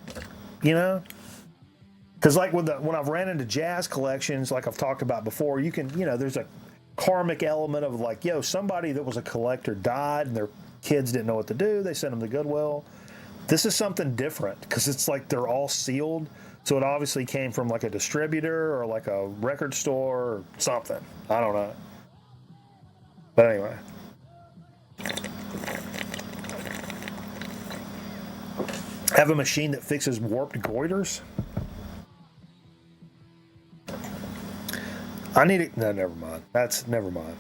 Because like when I've ran into jazz collections, like I've talked about before, you can, there's a karmic element of like, somebody that was a collector died and their kids didn't know what to do. They sent them to Goodwill. This is something different because it's like they're all sealed. So it obviously came from like a distributor or like a record store or something. I don't know. But anyway. Have a machine that fixes warped goiters? I need it. No, never mind. That's never mind.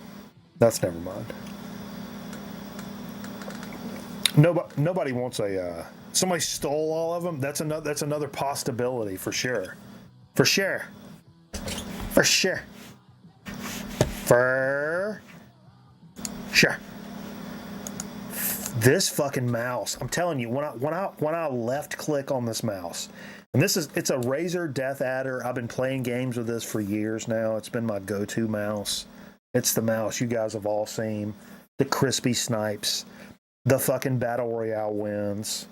Nobody wants a. Somebody stole all of them. That's another possibility for sure. For sure. This fucking mouse. I'm telling you, when I left click on this mouse, and it's a Razer Death Adder. I've been playing games with this for years now. It's been my go-to mouse. It's the mouse you guys have all seen. The crispy snipes. The fucking Battle Royale wins.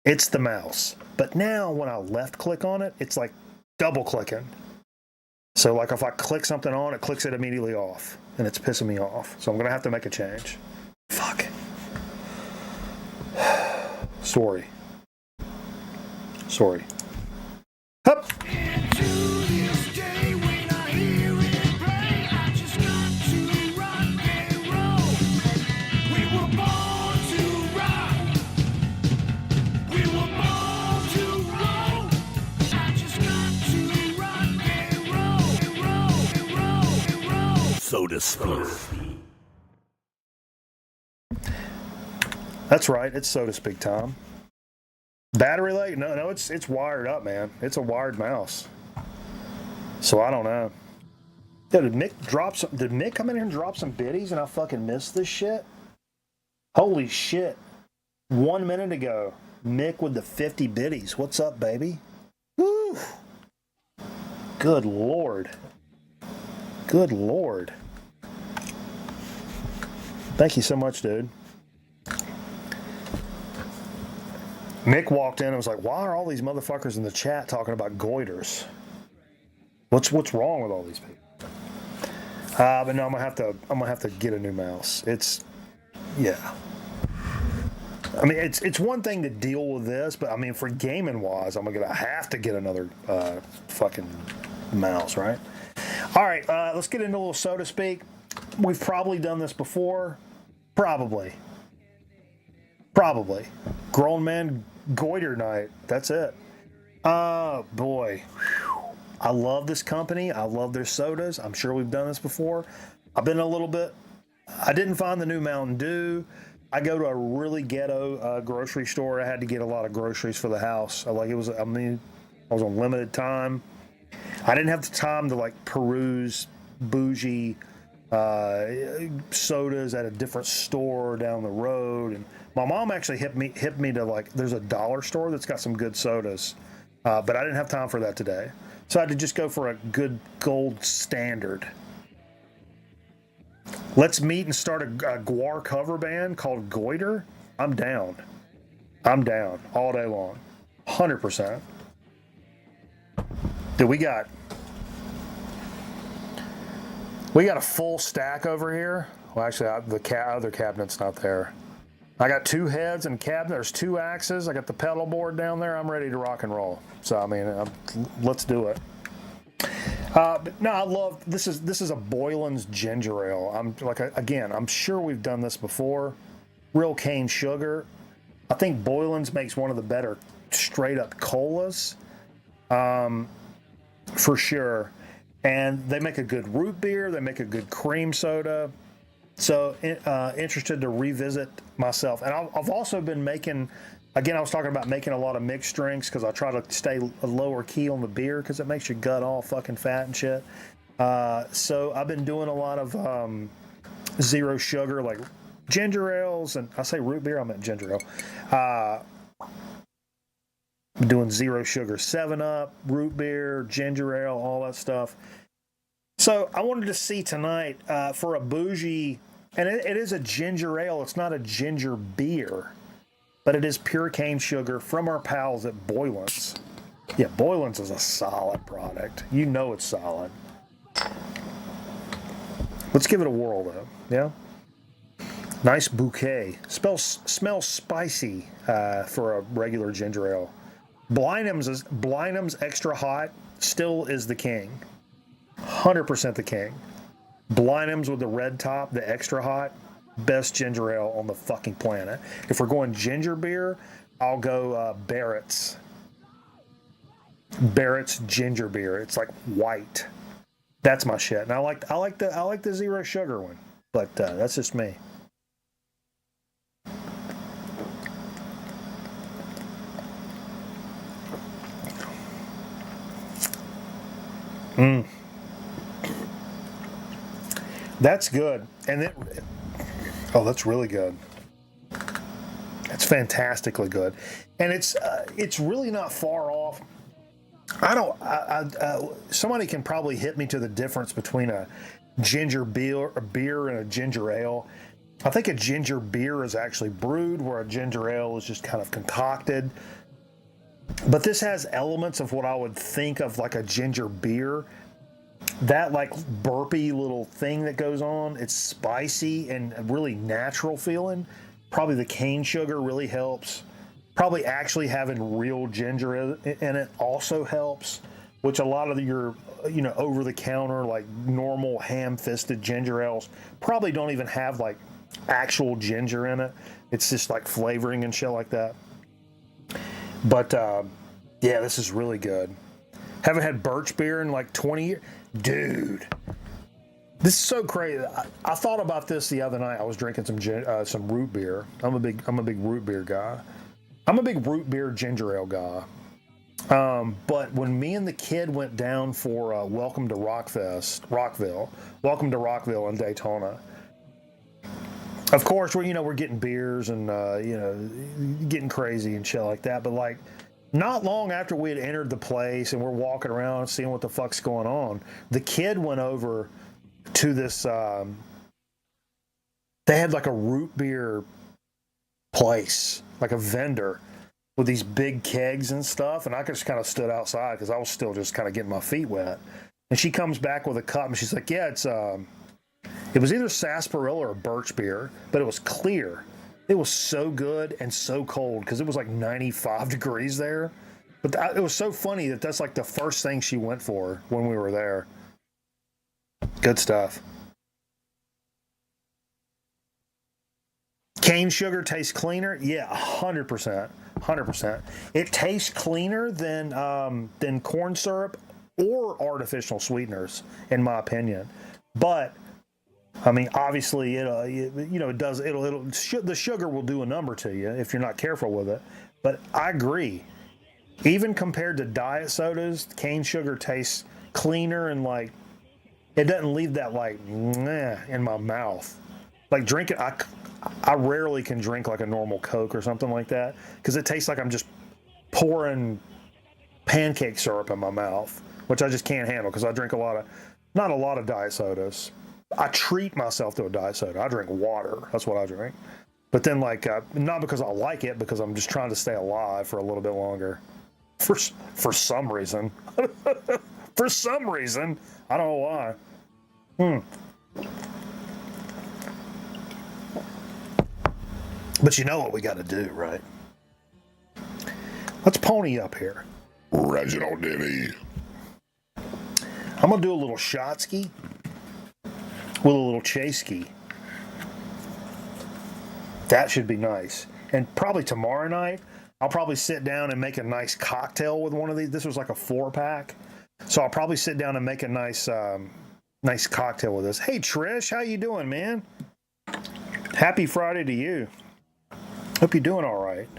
It's the mouse. But now when I left click on it, it's like double clicking. So like if I click something on, it clicks it immediately off. And it's pissing me off. So I'm going to have to make a change. Fuck. Story. Sorry. Hup. Soda Speak. That's right. It's Soda Speak time. Battery light? No, it's wired up, man. It's a wired mouse. So I don't know. Yeah, did Mick come in here and drop some biddies and I fucking missed this shit? Holy shit. 1 minute ago, Mick with the 50 biddies. What's up, baby? Woo! Good Lord. Good Lord. Thank you so much, dude. Mick walked in and was like, why are all these motherfuckers in the chat talking about goiters? What's wrong with all these people? But no, I'm gonna have to get a new mouse. Yeah. I mean, it's one thing to deal with this, but I mean, for gaming wise, I'm gonna have to get another fucking mouse, right? All right, let's get into a little Soda Speak. We've probably done this before. Probably. Grown man goiter night. That's it. Boy. Whew. I love this company. I love their sodas. I'm sure we've done this before. I've been a little bit. I didn't find the new Mountain Dew. I go to a really ghetto grocery store. I had to get a lot of groceries for the house. I was on limited time. I didn't have the time to like peruse bougie sodas at a different store down the road. And my mom actually hit me to like, there's a dollar store that's got some good sodas, but I didn't have time for that today. So I had to just go for a good gold standard. Let's meet and start a Guar cover band called Goiter. I'm down all day long. 100%. Dude, we got a full stack over here. Well, actually, the other cabinet's not there. I got 2 heads and cabinet. There's 2 axes. I got the pedal board down there. I'm ready to rock and roll. So I mean, let's do it. But no, I love this. Is a Boylan's ginger ale. I'm sure we've done this before. Real cane sugar. I think Boylan's makes one of the better straight up colas, for sure. And they make a good root beer. They make a good cream soda. So interested to revisit myself. And I've also been making, again, I was talking about making a lot of mixed drinks because I try to stay a lower key on the beer because it makes your gut all fucking fat and shit. So I've been doing a lot of zero sugar, like ginger ales. And I say root beer, I meant ginger ale. I'm doing zero sugar 7-Up, root beer, ginger ale, all that stuff. So I wanted to see tonight for a bougie, and it is a ginger ale. It's not a ginger beer, but it is pure cane sugar from our pals at Boylan's. Yeah, Boylan's is a solid product. You know it's solid. Let's give it a whirl, though. Yeah? Nice bouquet. Smells spicy for a regular ginger ale. Blinum's Extra Hot still is the king. 100% the king. Blinum's with the red top, the Extra Hot, best ginger ale on the fucking planet. If we're going ginger beer, I'll go Barrett's. Barrett's ginger beer. It's like white. That's my shit. And I like the zero sugar one, but that's just me. That's good. And that's really good. That's fantastically good. And it's really not far off. Somebody can probably hit me to the difference between a ginger beer and a ginger ale. I think a ginger beer is actually brewed, where a ginger ale is just kind of concocted. But this has elements of what I would think of like a ginger beer. That like burpy little thing that goes on, it's spicy and really natural feeling. Probably the cane sugar really helps. Probably actually having real ginger in it also helps, which a lot of your, over the counter, like normal ham-fisted ginger ales probably don't even have like actual ginger in it. It's just like flavoring and shit like that. But yeah, this is really good. Haven't had birch beer in like 20 years. Dude, this is so crazy. I thought about this the other night. I was drinking some root beer. I'm a big root beer guy. I'm a big root beer ginger ale guy. But when me and the kid went down for Welcome to Rockville in Daytona, of course we're getting beers and getting crazy and shit like that. But like, not long after we had entered the place and we're walking around seeing what the fuck's going on, the kid went over to this. They had like a root beer place, like a vendor with these big kegs and stuff, and I just kind of stood outside because I was still just kind of getting my feet wet. And she comes back with a cup and she's like, yeah, it was either sarsaparilla or birch beer, but it was clear. It was so good and so cold because it was like 95 degrees there. But it was so funny that that's like the first thing she went for when we were there. Good stuff. Cane sugar tastes cleaner? Yeah, 100%. 100%. It tastes cleaner than corn syrup or artificial sweeteners, in my opinion. But I mean, obviously, the sugar will do a number to you if you're not careful with it. But I agree. Even compared to diet sodas, cane sugar tastes cleaner and like it doesn't leave that like in my mouth. Like drinking, I rarely can drink like a normal Coke or something like that because it tastes like I'm just pouring pancake syrup in my mouth, which I just can't handle because I drink not a lot of diet sodas. I treat myself to a diet soda. I drink water. That's what I drink. But then like, not because I like it, because I'm just trying to stay alive for a little bit longer. For some reason. For some reason. I don't know why. But you know what we got to do, right? Let's pony up here. Reginald Denny. I'm going to do a little shot ski with a little chase ski. That should be nice. And probably tomorrow night, I'll probably sit down and make a nice cocktail with one of these. This was like a 4-pack. So I'll probably sit down and make a nice cocktail with this. Hey, Trish, how you doing, man? Happy Friday to you. Hope you're doing all right.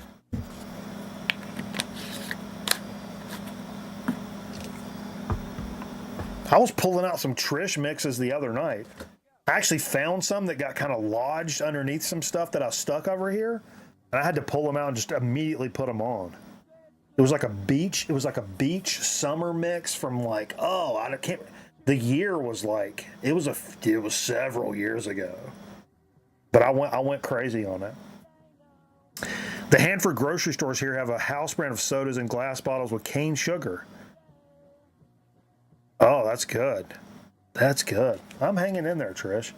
I was pulling out some Trish mixes the other night. I actually found some that got kind of lodged underneath some stuff that I stuck over here, and I had to pull them out and just immediately put them on. It was like a beach summer mix from like, the year was like, it was several years ago. But I went crazy on it. The Hanford grocery stores here have a house brand of sodas in glass bottles with cane sugar. Oh, that's good. That's good. I'm hanging in there, Trish.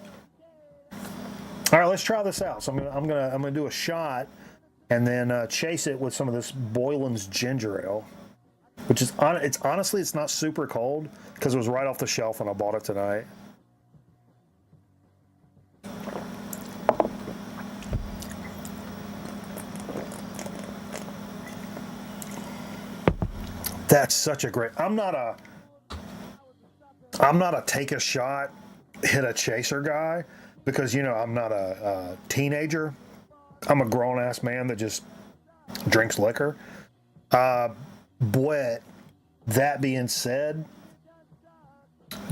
All right, let's try this out. So I'm gonna do a shot and then chase it with some of this Boylan's ginger ale, which is honestly it's not super cold because it was right off the shelf when I bought it tonight. That's such a great. I'm not a take a shot, hit a chaser guy because I'm not a teenager. I'm a grown ass man that just drinks liquor. But that being said,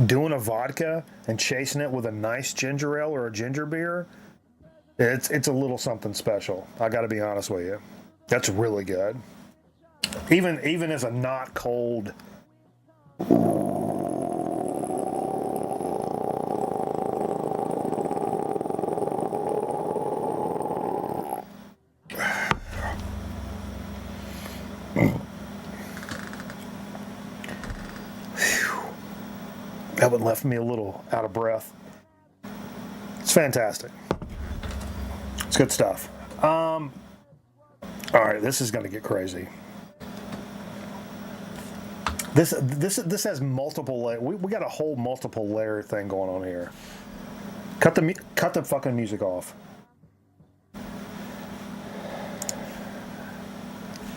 doing a vodka and chasing it with a nice ginger ale or a ginger beer, it's a little something special. I got to be honest with you. That's really good. Even as a not cold. That one left me a little out of breath. It's fantastic. It's good stuff. All right, this is going to get crazy. This has multiple layers. We got a whole multiple layer thing going on here. Cut the fucking music off.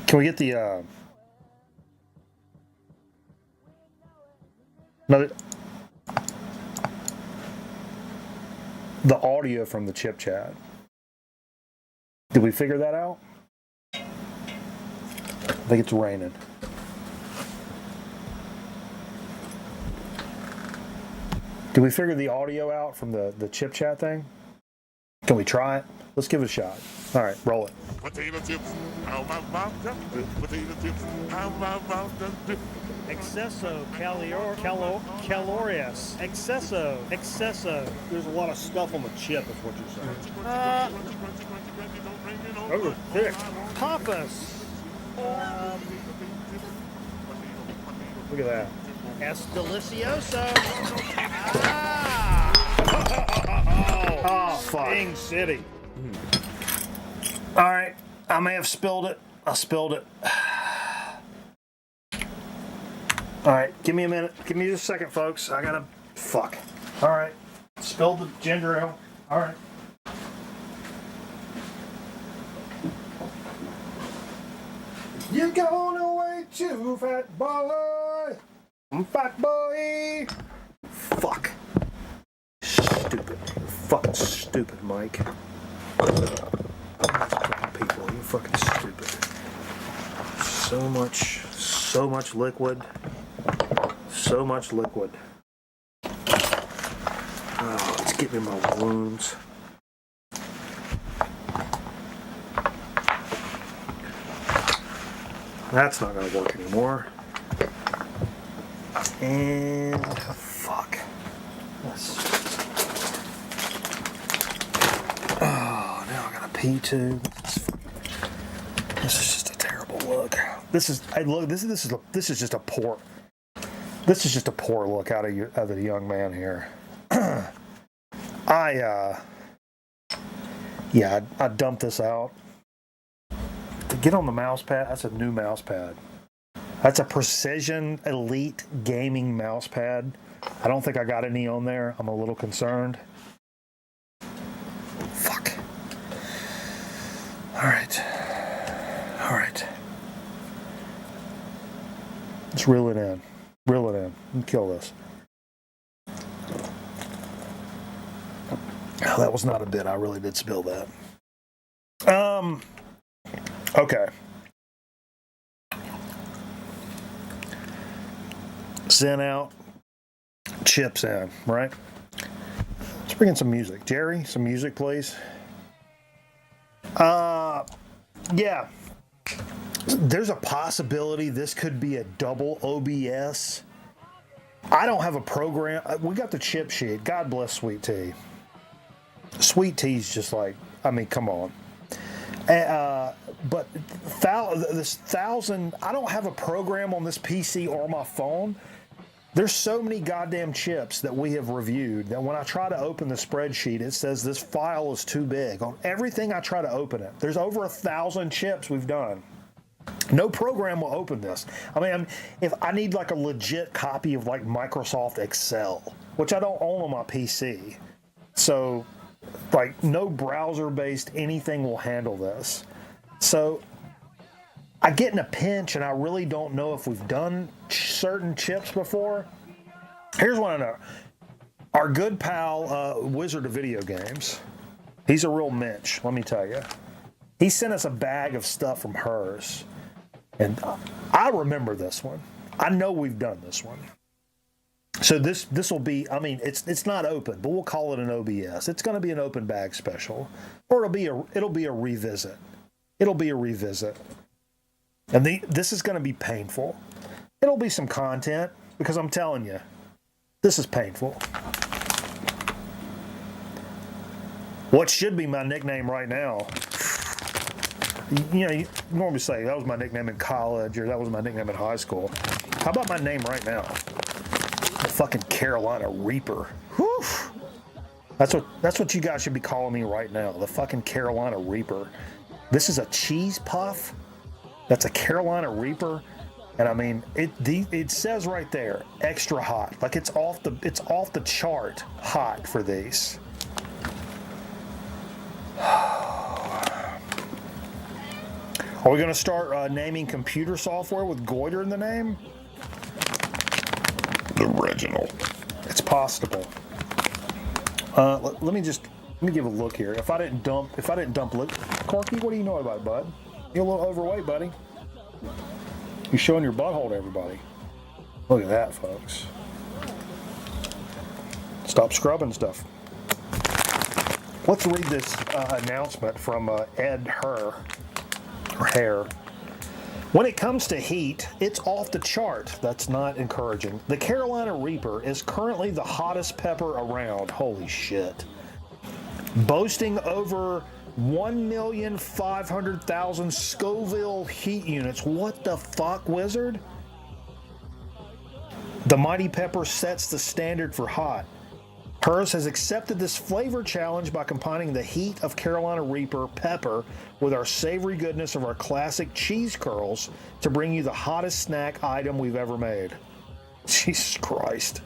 Can we get the no, the audio from the chip chat? Did we figure that out? I think it's raining. Did we figure the audio out from the chip chat thing? Can we try it? Let's give it a shot. All right, roll it. Potato chips, how my mom does it. Potato chips, how my mom does it. Excesso, calorious. Excesso. There's a lot of stuff on the chip, is what you're saying. Those are thick. Papas. Look at that. Es delicioso. Oh, fuck. King City. All right, I may have spilled it. I spilled it. All right, give me a minute. Give me just a second, folks. I gotta. Fuck. All right, spilled the ginger ale. All right. You're going away too, fat boy. Fat boy. Fuck. Stupid. Fucking stupid, Mike. People, you fucking stupid. So much liquid. So much liquid. Oh, it's getting in my wounds. That's not gonna work anymore. And fuck. Oh, now I gotta pee too. This is just a terrible look. This is just a poor. This is just a poor look out of the young man here. I dumped this out. To get on the mouse pad, that's a new mouse pad. That's a Precision Elite Gaming mouse pad. I don't think I got any on there. I'm a little concerned. Fuck. All right. Let's reel it in. Reel it in. And kill this. Oh, that was not a bit. I really did spill that. Okay. Zen out. Chips in, right? Let's bring in some music. Jerry, some music, please. Yeah. There's a possibility this could be a double OBS. I don't have a program. We got the chip sheet. God bless Sweet Tea. Sweet Tea's just like, I mean, come on. But this 1,000, I don't have a program on this PC or my phone. There's so many goddamn chips that we have reviewed that when I try to open the spreadsheet, it says this file is too big. On everything I try to open it, there's over 1,000 chips we've done. No program will open this. I mean, if I need like a legit copy of like Microsoft Excel, which I don't own on my PC, so like no browser-based anything will handle this. So I get in a pinch, and I really don't know if we've done certain chips before. Here's what I know. Our good pal, Wizard of Video Games, he's a real Mitch, let me tell you. He sent us a bag of stuff from hers, and I remember this one. I know we've done this one. So this will be, I mean, it's not open, but we'll call it an OBS. It's going to be an open bag special, or it'll be a revisit. It'll be a revisit. And this is going to be painful. It'll be some content, because I'm telling you, this is painful. What should be my nickname right now, you normally say that was my nickname in college, or that was my nickname in high school. How about my name right now? The fucking Carolina Reaper. Whew. That's what you guys should be calling me right now. The fucking Carolina Reaper. This is a cheese puff. That's a Carolina Reaper. And I mean, it says right there, extra hot. Like it's off the chart hot for these. Are we going to start naming computer software with goiter in the name? The original. It's possible. Let me give a look here. If I didn't dump Corky, what do you know about it, bud? You're a little overweight, buddy. You're showing your butthole to everybody. Look at that, folks. Stop scrubbing stuff. Let's read this announcement from Ed Hare. When it comes to heat, it's off the chart. That's not encouraging. The Carolina Reaper is currently the hottest pepper around. Holy shit. Boasting over 1,500,000 Scoville heat units. What the fuck, Wizard? The Mighty Pepper sets the standard for hot. Hers has accepted this flavor challenge by combining the heat of Carolina Reaper pepper with our savory goodness of our classic cheese curls to bring you the hottest snack item we've ever made. Jesus Christ.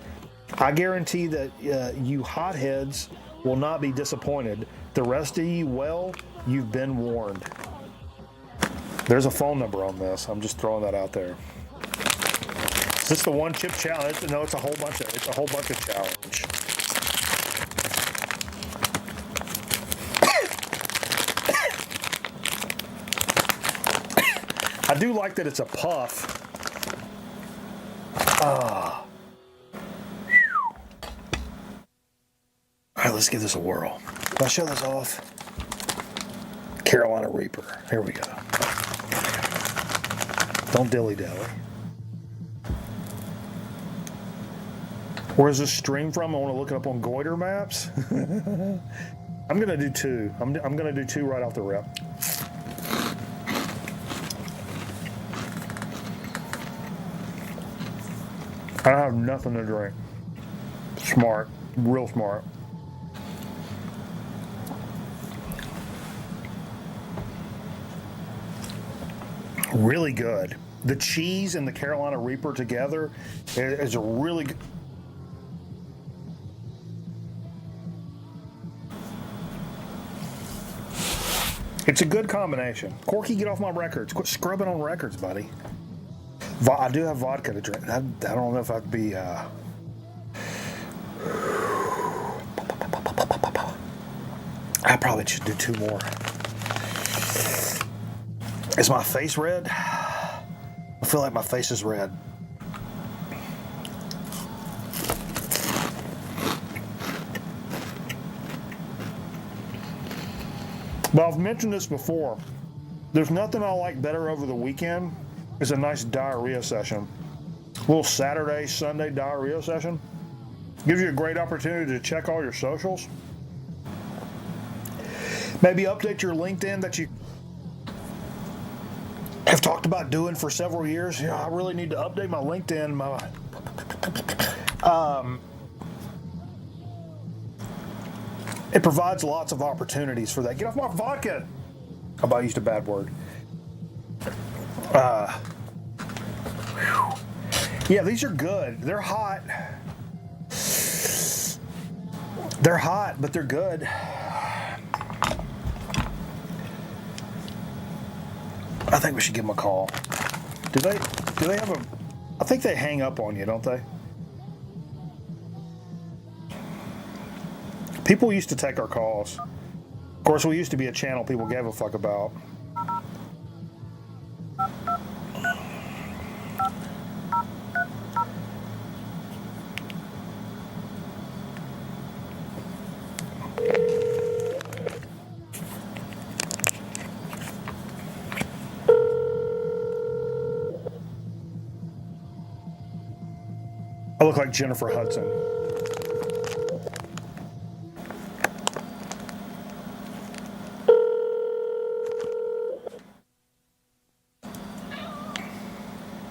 I guarantee that you hotheads will not be disappointed. The rest of you, well, you've been warned. There's a phone number on this. I'm just throwing that out there. Is this the one chip challenge? No, it's a whole bunch of challenge. I do like that it's a puff. All right, let's give this a whirl. I'll show this off. Carolina Reaper. Here we go. Don't dilly-dally. Where's this stream from? I want to look it up on Goiter Maps. I'm going to do two. I'm going to do two right off the rip. I have nothing to drink. Smart. Real smart. Really good. The cheese and the Carolina Reaper together is a really good. It's a good combination. Corky, get off my records. Quit scrubbing on records, buddy. I do have vodka to drink. I don't know if I'd be. I probably should do two more. Is my face red? I feel like my face is red. But I've mentioned this before. There's nothing I like better over the weekend is a nice diarrhea session. A little Saturday, Sunday diarrhea session. Gives you a great opportunity to check all your socials. Maybe update your LinkedIn that you have talked about doing for several years. You know, I really need to update my LinkedIn. It provides lots of opportunities for that. Get off my vodka! I about used a bad word. Yeah, these are good. They're hot. They're hot, but they're good. I think we should give them a call. Do they have a... I think they hang up on you, don't they? People used to take our calls. Of course, we used to be a channel people gave a fuck about. I look like Jennifer Hudson.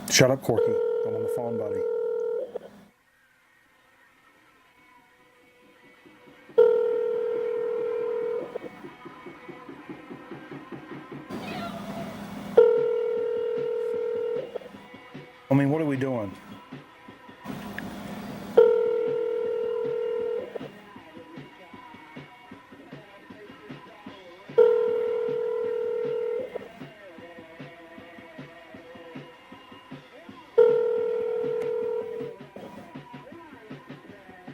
Shut up, Corky. I'm on the phone, buddy. I mean, what are we doing?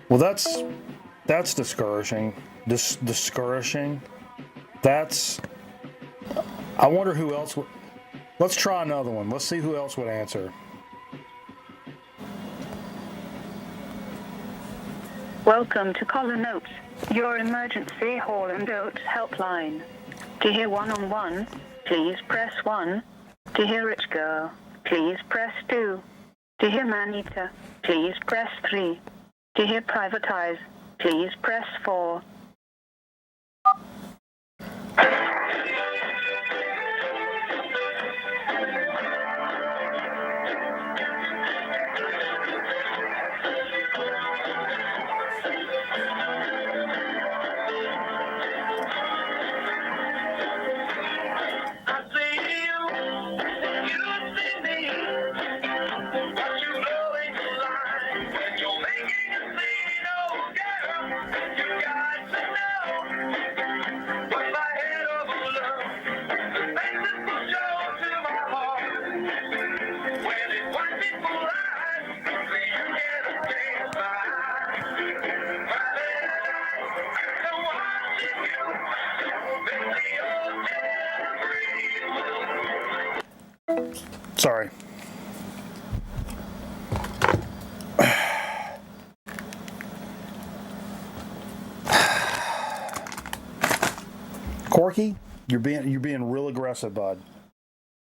Well, that's discouraging. Discouraging. That's. I wonder who else would. Let's try another one. Let's see who else would answer. Welcome to Collar Notes, your emergency Hall and Oates helpline. To hear one-on-one, please press 1. To hear Rich Girl, please press 2. To hear Man-Eater, please press 3. To hear Privatize, please press 4. Sorry. Corky, you're being real aggressive, bud.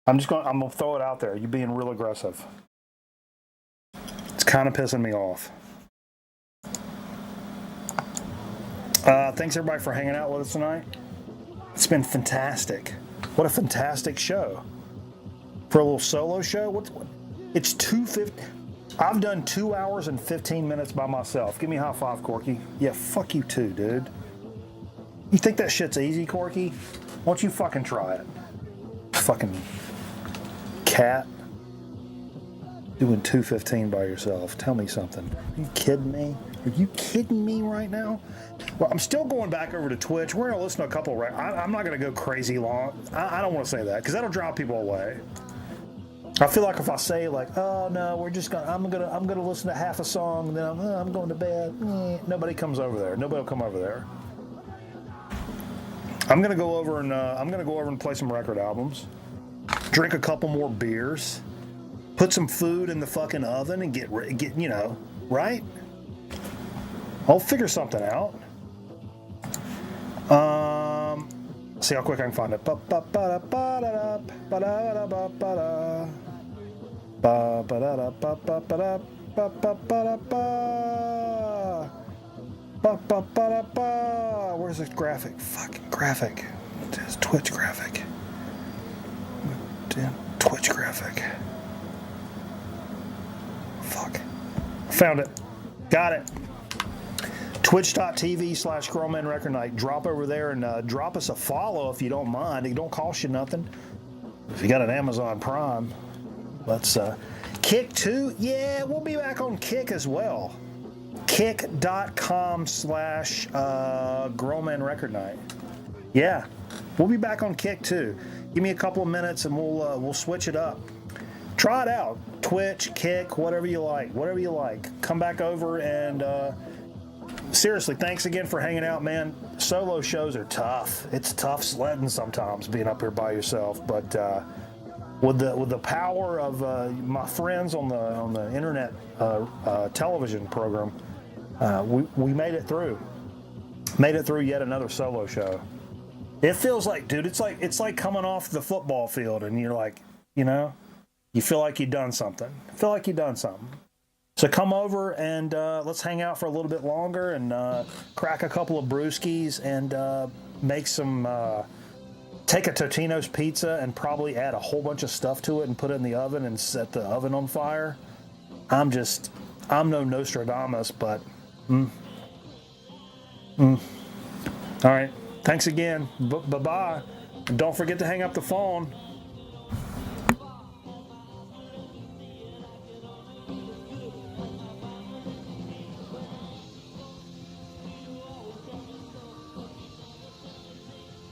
I'm gonna throw it out there. You're being real aggressive. It's kind of pissing me off. Thanks everybody for hanging out with us tonight. It's been fantastic. What a fantastic show. For a little solo show, it's 2:50. I've done 2 hours and 15 minutes by myself. Give me a high five, Corky. Yeah, fuck you too, dude. You think that shit's easy, Corky? Why don't you fucking try it? Fucking cat. Doing 2:15 by yourself. Tell me something. Are you kidding me? Are you kidding me right now? Well, I'm still going back over to Twitch. We're going to listen to a couple. I'm not going to go crazy long. I don't want to say that because that'll drive people away. I feel like if I say like, oh no, I'm gonna listen to half a song, and then I'm going to bed. Nobody comes over there. Nobody will come over there. I'm gonna go over and play some record albums, drink a couple more beers, put some food in the fucking oven, and get right. I'll figure something out. See how quick I can find it. Where's the graphic? Fucking graphic. It's Twitch graphic. Twitch graphic. Fuck. Found it. Got it. Twitch.tv/Scrollman Record Night. Drop over there and drop us a follow if you don't mind. It don't cost you nothing. If you got an Amazon Prime, let's Kick too. Yeah, we'll be back on Kick as well. Kick.com/Grown Record Night. Yeah, we'll be back on Kick too. Give me a couple of minutes and we'll switch it up. Try it out. Twitch, Kick, whatever you like. Whatever you like. Come back over and. Seriously, thanks again for hanging out, man. Solo shows are tough. It's tough sledding sometimes being up here by yourself, but with the power of my friends on the internet television program, we made it through. Made it through yet another solo show. It feels like, dude, it's like coming off the football field and you're like, you feel like you've done something. So come over and let's hang out for a little bit longer and crack a couple of brewskis and make some, take a Totino's pizza and probably add a whole bunch of stuff to it and put it in the oven and set the oven on fire. I'm no Nostradamus, but All right. Thanks again. Bye-bye. And don't forget to hang up the phone.